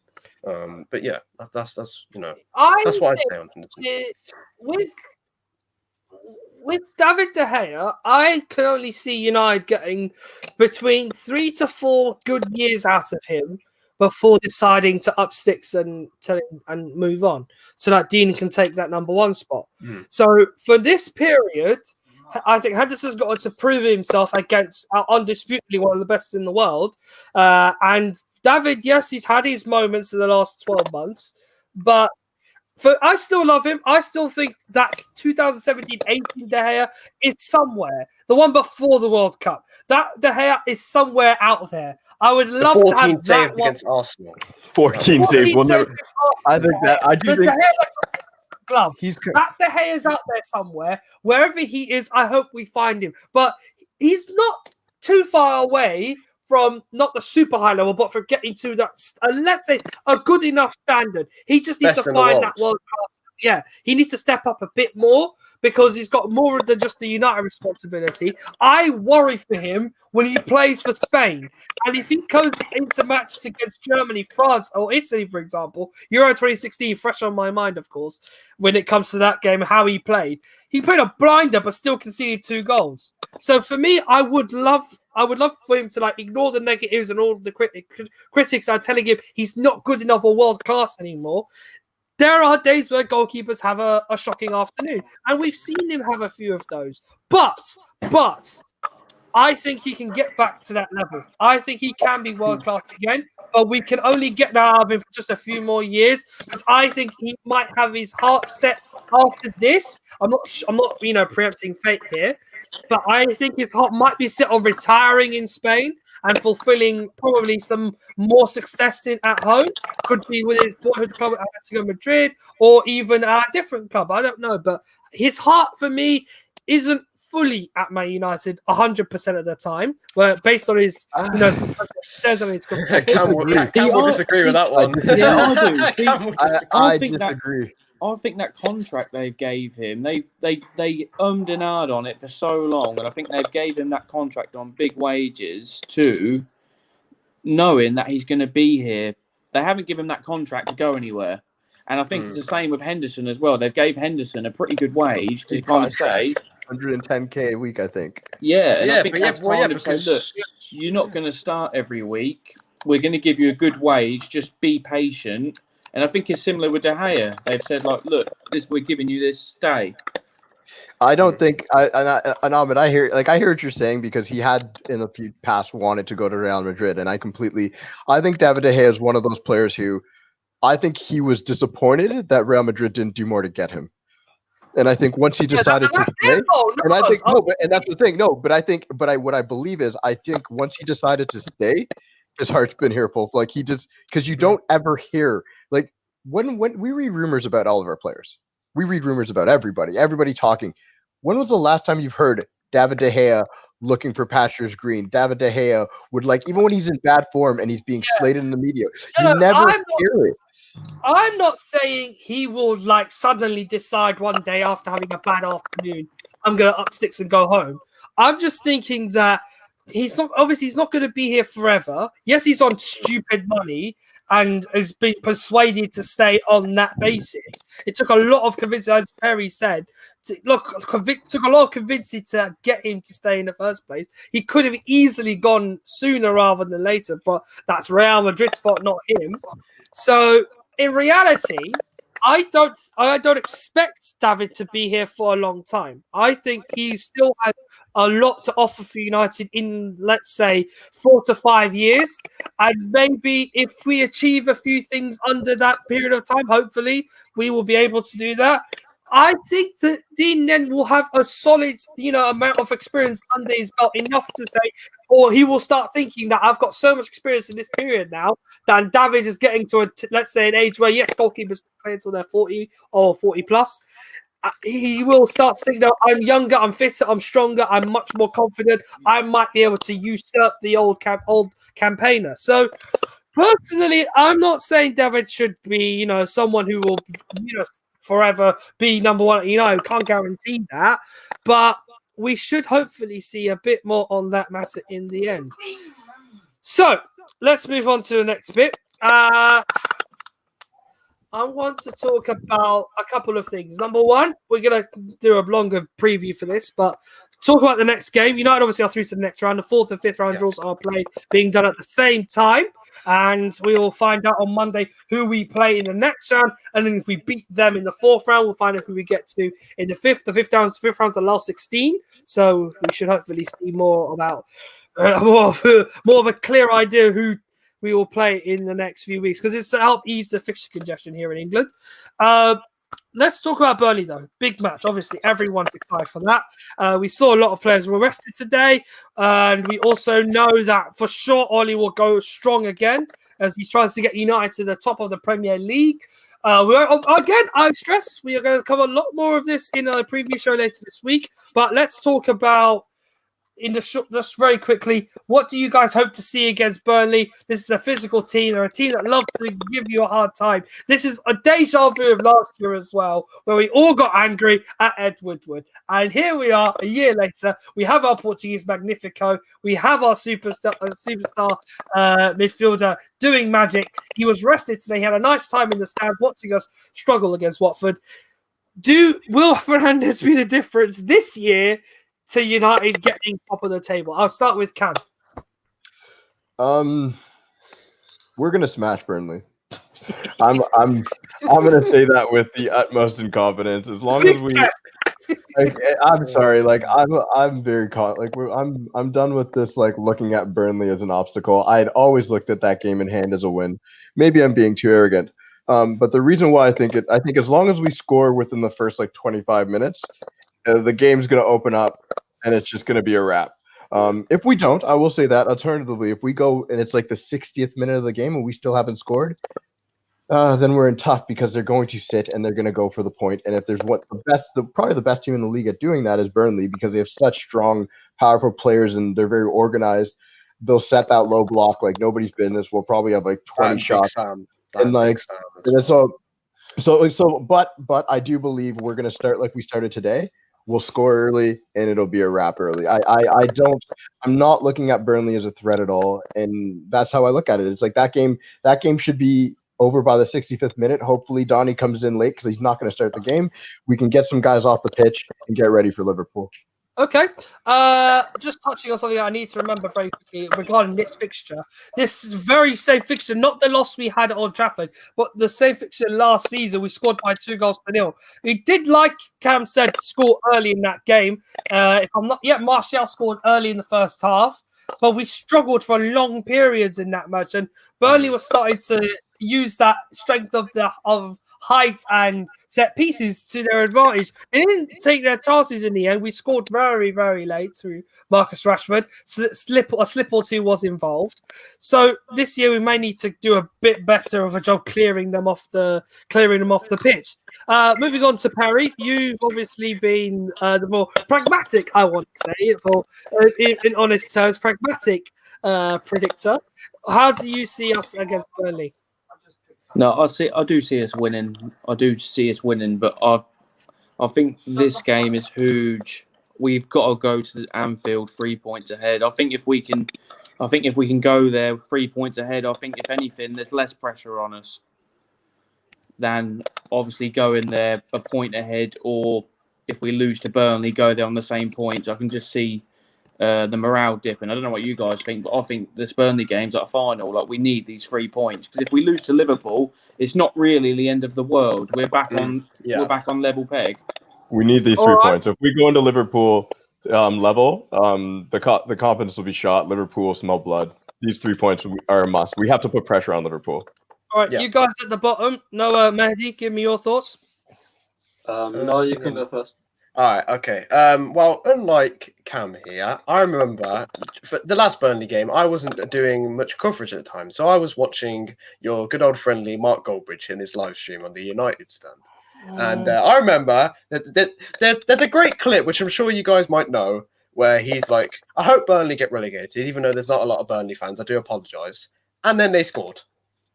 But yeah, that's you know I that's what I'd think say on Henderson. with David De Gea, I can only see United getting between 3 to 4 good years out of him before deciding to up sticks and move on, so that Dean can take that number 1 spot. So for this period, I think Henderson's got to prove himself against undisputably one of the best in the world. And David, yes, he's had his moments in the last 12 months, but I still love him. I still think that's 2017-18 De Gea is somewhere. The one before the World Cup. That De Gea is somewhere out there. I would love to 14 have that saved one. against Arsenal. 14 saves. We'll never. against I think that. I do The think De Gea glove. he's. That De Gea is out there somewhere. Wherever he is, I hope we find him. But he's not too far away from not the super high level, but from getting to that, let's say, a good enough standard. He just needs Best to in the find world. that world class. Yeah, he needs to step up a bit more because he's got more than just the United responsibility. I worry for him when he plays for Spain. And if he goes into matches against Germany, France, or Italy, for example, Euro 2016, fresh on my mind, of course, when it comes to that game, how he played. He played a blinder, but still conceded 2 goals. So for me, I would love for him to ignore the negatives and all the critics are telling him he's not good enough or world class anymore. There are days where goalkeepers have a shocking afternoon, and we've seen him have a few of those. But I think he can get back to that level. I think he can be world class again, but we can only get that out of him for just a few more years because I think he might have his heart set after this. I'm not preempting fate here, but I think his heart might be set on retiring in Spain and fulfilling probably some more success at home. Could be with his boyhood club at Atletico Madrid or even a different club. I don't know, but his heart for me isn't fully at Man United 100% of the time. Where based on his, says on his. Campbell disagree with that one. Yeah, I do. See, I think disagree. I think that contract they gave him, they ummed and ahed on it for so long, and I think they've gave him that contract on big wages too, knowing that he's going to be here. They haven't given him that contract to go anywhere, and I think it's the same with Henderson as well. They gave Henderson a pretty good wage to kind of say 110K a week, I think. Yeah, and I think because look, you're not going to start every week. We're going to give you a good wage. Just be patient. And I think it's similar with De Gea. They've said, look, we're giving you this, stay. I don't think Ahmed, I hear what you're saying because he had in the past wanted to go to Real Madrid, and I think David De Gea is one of those players who I think he was disappointed that Real Madrid didn't do more to get him. And I think once he decided to stay, and I think and that's the thing. What I believe is I think once he decided to stay, his heart's been here full. Like he just because you don't ever hear when we read rumors about all of our players, we read rumors about everybody talking. When was the last time you've heard David De Gea looking for pastures green? David De Gea would even when he's in bad form and he's being slated in the media, you never hear it. I'm not saying he will suddenly decide one day after having a bad afternoon, I'm going to up sticks and go home. I'm just thinking that he's not going to be here forever. Yes, he's on stupid money and has been persuaded to stay on that basis. It took a lot of convincing, as Perry said. Took a lot of convincing to get him to stay in the first place. He could have easily gone sooner rather than later, but that's Real Madrid's fault, not him. So in reality, I don't expect David to be here for a long time. I think he still has a lot to offer for United in, let's say, 4 to 5 years. And maybe if we achieve a few things under that period of time, hopefully we will be able to do that. I think that Dean then will have a solid, amount of experience under his belt, enough to say, or he will start thinking that I've got so much experience in this period now that David is getting to let's say an age where yes, goalkeepers play until they're 40 or 40 plus. He will start to think that I'm younger, I'm fitter, I'm stronger, I'm much more confident. I might be able to usurp the old campaigner. So personally, I'm not saying David should be, someone who will, forever be number one. Can't guarantee that, but we should hopefully see a bit more on that matter in the end. So let's move on to the next bit. I want to talk about a couple of things. Number one, we're going to do a longer preview for this, but talk about the next game. United obviously are through to the next round. The fourth and fifth round draws are being done at the same time. And we will find out on Monday who we play in the next round. And then if we beat them in the fourth round, we'll find out who we get to in the fifth. The fifth round's the last 16. So we should hopefully see more about more of a clear idea who we will play in the next few weeks, because it's to help ease the fixture congestion here in England. Let's talk about Burnley, though. Big match. Obviously, everyone's excited for that. We saw a lot of players were rested today, and we also know that for sure Ollie will go strong again as he tries to get United to the top of the Premier League. I stress we are going to cover a lot more of this in a preview show later this week, but let's talk about just very quickly, what do you guys hope to see against Burnley? This is a physical team. They're a team that love to give you a hard time. This is a deja vu of last year as well, where we all got angry at Ed Woodward. And here we are a year later. We have our Portuguese Magnifico. We have our superstar midfielder doing magic. He was rested today. He had a nice time in the stands watching us struggle against Watford. Will Fernandes be the difference this year to United getting top of the table? I'll start with Cam. We're gonna smash Burnley. I'm gonna say that with the utmost in confidence. As long as we, I'm sorry, I'm very I'm done with this looking at Burnley as an obstacle. I'd always looked at that game in hand as a win. Maybe I'm being too arrogant. But the reason why I think as long as we score within the first 25 minutes, the game's going to open up and it's just going to be a wrap. If we don't, I will say that. Alternatively, if we go and it's the 60th minute of the game and we still haven't scored, then we're in tough, because they're going to sit and they're going to go for the point. And if there's probably the best team in the league at doing that is Burnley, because they have such strong, powerful players and they're very organized. They'll set that low block like nobody's business. We'll probably have 20 shots. But I do believe we're going to start like we started today. We'll score early and it'll be a wrap early. I'm not looking at Burnley as a threat at all, and that's how I look at it. It's that game should be over by the 65th minute. Hopefully Donny comes in late because he's not going to start the game. We can get some guys off the pitch and get ready for Liverpool. Okay. Just touching on something I need to remember very quickly regarding this fixture. This very same fixture, not the loss we had at Old Trafford, but the same fixture last season. We scored by 2-0. We did, like Cam said, score early in that game. Martial scored early in the first half, but we struggled for long periods in that match. And Burnley was starting to use that strength of height and set pieces to their advantage. They didn't take their chances in the end. We scored very, very late through Marcus Rashford. A slip or two was involved. So this year we may need to do a bit better of a job clearing them off the pitch. Moving on to Perry, you've obviously been the more pragmatic, I want to say, for in honest terms, pragmatic predictor. How do you see us against Burnley? No, I do see us winning. But I think this game is huge. We've got to go to Anfield 3 points ahead. I think if we can go there 3 points ahead, I think if anything, there's less pressure on us than obviously going there a point ahead, or if we lose to Burnley, go there on the same points. I can just see the morale dipping. I don't know what you guys think, but I think this Burnley game's at a final. We need these 3 points, because if we lose to Liverpool, it's not really the end of the world. We're back on level peg. We need these 3 points. If we go into Liverpool level, the confidence will be shot. Liverpool will smell blood. These 3 points are a must. We have to put pressure on Liverpool. All right, you guys at the bottom. Noah, Mehdi, give me your thoughts. No, you can go first. All right, okay. Well, unlike Cam here, I remember for the last Burnley game, I wasn't doing much coverage at the time. So I was watching your good old friendly Mark Goldbridge in his live stream on the United stand. And I remember that there's a great clip, which I'm sure you guys might know, where he's like, I hope Burnley get relegated, even though there's not a lot of Burnley fans. I do apologise. And then they scored.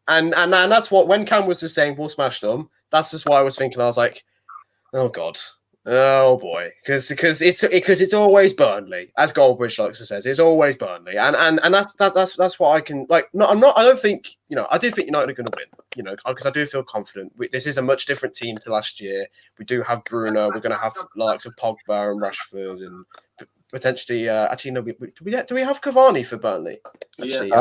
And that's what, when Cam was just saying, we'll smash them, that's just why I was thinking. I was like, oh, God. Oh boy, because it's always Burnley, as Goldbridge likes to say. It's always Burnley, and that's what I can like. No, I don't think I do think United are going to win. Because I do feel confident. This is a much different team to last year. We do have Bruno. We're going to have the likes of Pogba and Rashford and potentially. Actually, no. Do we have Cavani for Burnley? Actually,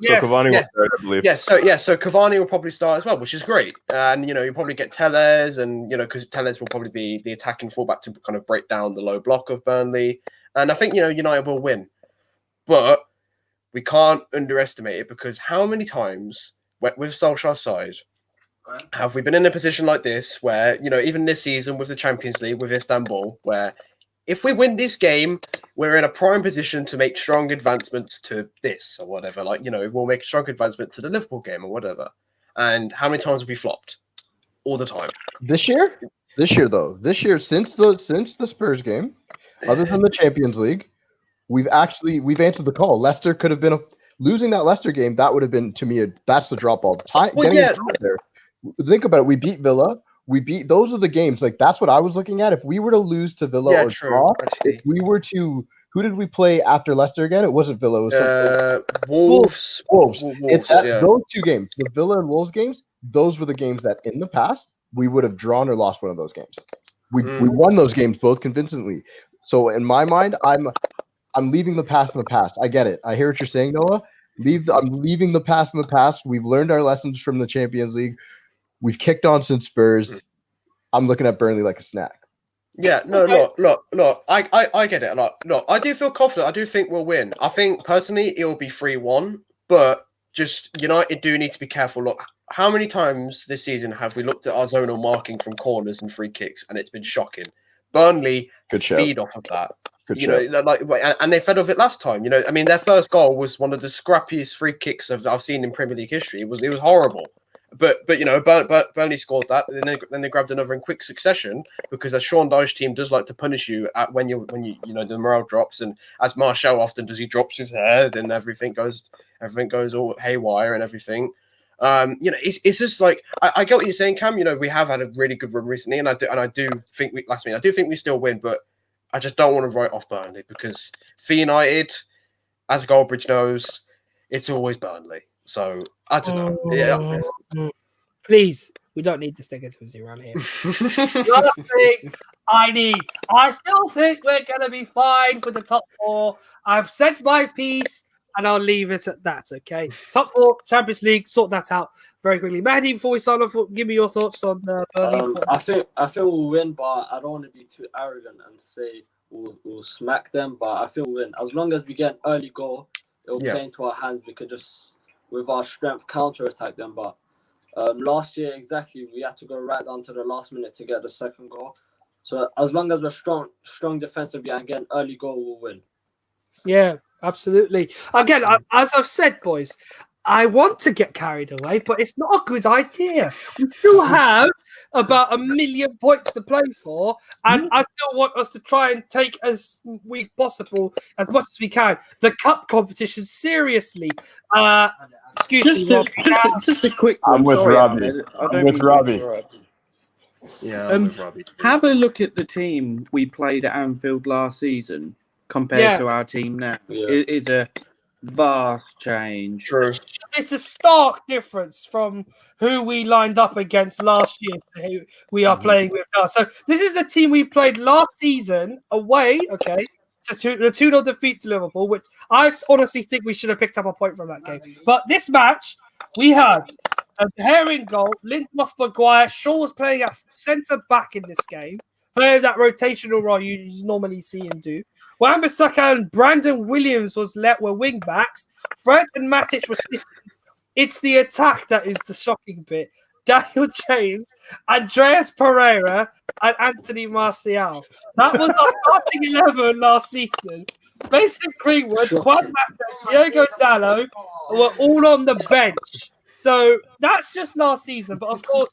Yes. Cavani will start, I believe. So Cavani will probably start as well, which is great. And you'll probably get Telles, and because Telles will probably be the attacking fullback to kind of break down the low block of Burnley. And I think United will win, but we can't underestimate it, because how many times with Solskjaer's side have we been in a position like this where even this season with the Champions League with Istanbul, where if we win this game, we're in a prime position to make strong advancements to this or whatever. We'll make a strong advancement to the Liverpool game or whatever. And how many times have we flopped? All the time. This year, since the Spurs game, other than the Champions League, we've answered the call. Leicester could have been losing that Leicester game. That would have been, to me, that's the drop ball. There. Think about it. We beat Villa. Those are the games. Like, that's what I was looking at. If we were to lose to Villa or draw, if we were to, who did we play after Leicester again? It wasn't Villa. It was Wolves. Those two games, the Villa and Wolves games, those were the games that in the past we would have drawn or lost one of those games. We won those games both convincingly. So in my mind, I'm leaving the past in the past. I get it. I hear what you're saying, Noah. I'm leaving the past in the past. We've learned our lessons from the Champions League. We've kicked on since Spurs. I'm looking at Burnley like a snack. Yeah, no, look. I get it a lot. Look, I do feel confident. I do think we'll win. I think personally it will be 3-1, but just United do need to be careful. Look, how many times this season have we looked at our zonal marking from corners and free kicks, and it's been shocking. Burnley feed off of that. And they fed off it last time. Their first goal was one of the scrappiest free kicks I've seen in Premier League history. It was horrible. But Burnley scored that, and then they grabbed another in quick succession, because the Sean Dyche team does like to punish you when you the morale drops, and as Martial often does, he drops his head and everything goes all haywire and everything. It's just like I get what you're saying, Cam. We have had a really good run recently, and I do think we still win, but I just don't want to write off Burnley, because for United, as Goldbridge knows, it's always Burnley. So I don't know. Yeah. Please, we don't need this negativity around here. Nothing I still think we're gonna be fine for the top 4. I've said my piece, and I'll leave it at that. Okay, top 4, Champions League, sort that out very quickly. Mahdi, before we sign off, give me your thoughts on Burnley. I think we'll win, but I don't want to be too arrogant and say we'll smack them. But I feel we'll win as long as we get an early goal. It'll play into our hands. We could just, with our strength, counter-attack them. But last year, exactly, we had to go right down to the last minute to get the second goal. So as long as we're strong defensively and get an early goal, we'll win. Yeah, absolutely. Again, as I've said, boys, I want to get carried away, but it's not a good idea. We still have about 1 million points to play for, and I still want us to try and take as possible, as much as we can, the cup competition seriously. Excuse me, just a quick one. I'm with Robbie. I'm with Robbie. Yeah, I'm with Robbie. Have a look at the team we played at Anfield last season compared to our team now. Yeah. It is a vast change. True. It's a stark difference from who we lined up against last year to who we are playing with now. So this is the team we played last season away, okay? So the 2-0 defeat to Liverpool, which I honestly think we should have picked up a point from that game. But this match, we had a herring goal, Lindelof, Maguire. Shaw was playing at centre-back in this game, playing that rotational role you normally see him do. Wan-Bissaka and Brandon Williams were wing backs. Fred and Matic were. It's the attack that is the shocking bit. Daniel James, Andreas Pereira, and Anthony Martial. That was our starting 11 last season. Mason Greenwood, Juan Mata, Diogo Dalot were all on the bench. So that's just last season. But of course,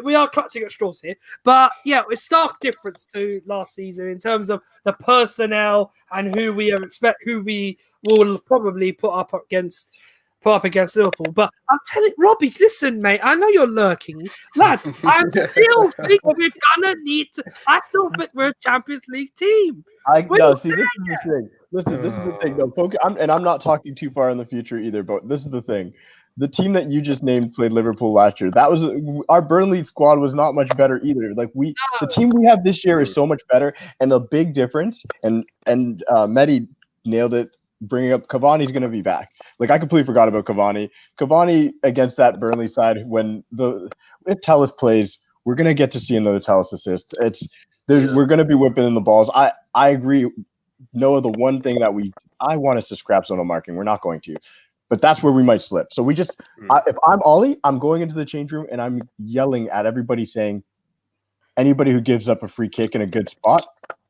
we are clutching at straws here. But yeah, it's stark difference to last season in terms of the personnel and who we will probably put up against put up against Liverpool. But I'm telling Robbie, listen, mate, I know you're lurking. Lad, I still think we're gonna need to. I still think we're a Champions League team. See, this is the thing. Listen, this is the thing, though. I'm not talking too far in the future either, but this is the thing. The team that you just named played Liverpool last year. That was our Burnley squad was not much better either. Like the team we have this year is so much better, and the big difference. And Mehdi nailed it, bringing up Cavani's going to be back. Like I completely forgot about Cavani. Cavani against that Burnley side if Telles plays, we're going to get to see another Telles assist. We're going to be whipping in the balls. I agree. Noah, the one thing that I want us to scrap zonal marking. We're not going to. But that's where we might slip. So if I'm Ollie, I'm going into the change room and I'm yelling at everybody saying, anybody who gives up a free kick in a good spot,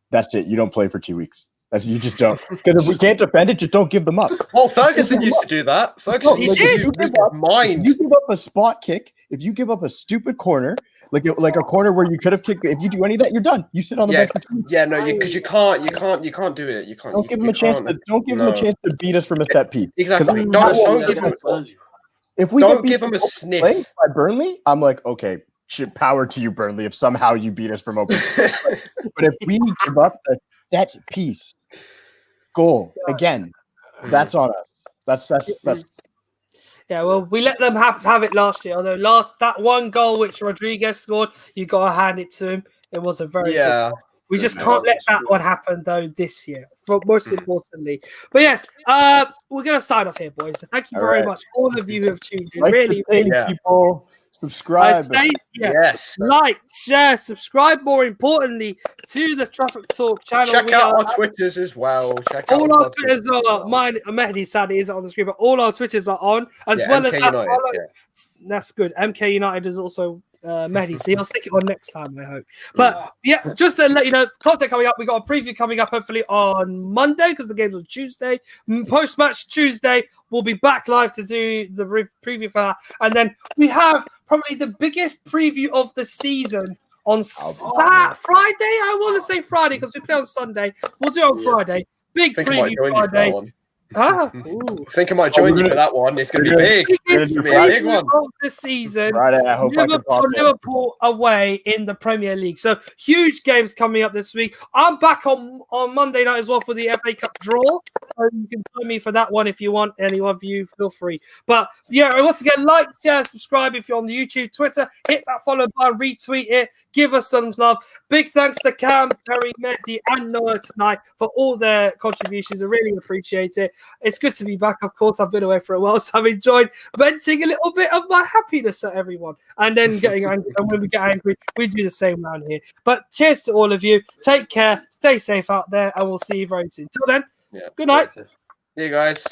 that's it. You don't play for 2 weeks. You just don't. Because if we can't defend it, just don't give them up. Well, Ferguson used to do that. Ferguson used to do mind. If you give up a spot kick, if you give up a stupid corner, like a corner where you could have kicked, if you do any of that, you're done. You sit on the bench. Because you can't do it. You can't. Don't give them a chance to beat us from a set piece. Exactly. Don't give them. If we don't give them a sniff by Burnley, I'm like, okay, power to you, Burnley. If somehow you beat us from open, but if we give up a set piece goal again, that's on us. That's. Yeah, well, we let them have it last year. Although that one goal which Rodriguez scored, you got to hand it to him. It was a very good goal. We just can't let that one happen though this year. Most importantly, but yes, we're gonna sign off here, boys. So thank you very much, all of you who have tuned in. Really, people. Subscribe. Yes. Like, share, subscribe. More importantly, to the Traffic Talk channel. Check out our Twitters as well. All our Twitters are mine. Mehdi sadly isn't on the screen, but all our Twitters are on as well MK as United, That's good. MK United is also Mehdi, so you'll stick it on next time, I hope. But yeah, just to let you know, content coming up. We got a preview coming up hopefully on Monday because the game's on Tuesday. Post match Tuesday, we'll be back live to do the preview for that, and then we have probably the biggest preview of the season on Friday. I want to say Friday because we play on Sunday. We'll do it on Friday. Big preview Friday. I think I might join you for that one. It's going to be big. It's going to be a big one. Of the season. Friday, I hope Liverpool away in the Premier League. So huge games coming up this week. I'm back on Monday night as well for the FA Cup draw. So you can join me for that one if you want. Any of you, feel free. But yeah, once again, like, share, subscribe if you're on the YouTube, Twitter. Hit that follow button, retweet it. Give us some love. Big thanks to Cam, Perry, Mehdi, and Noah tonight for all their contributions. I really appreciate it. It's good to be back, of course. I've been away for a while, so I've enjoyed venting a little bit of my happiness at everyone and then getting angry. And when we get angry, we do the same around here. But cheers to all of you. Take care. Stay safe out there, and we'll see you very soon. Till then, good night. See you guys.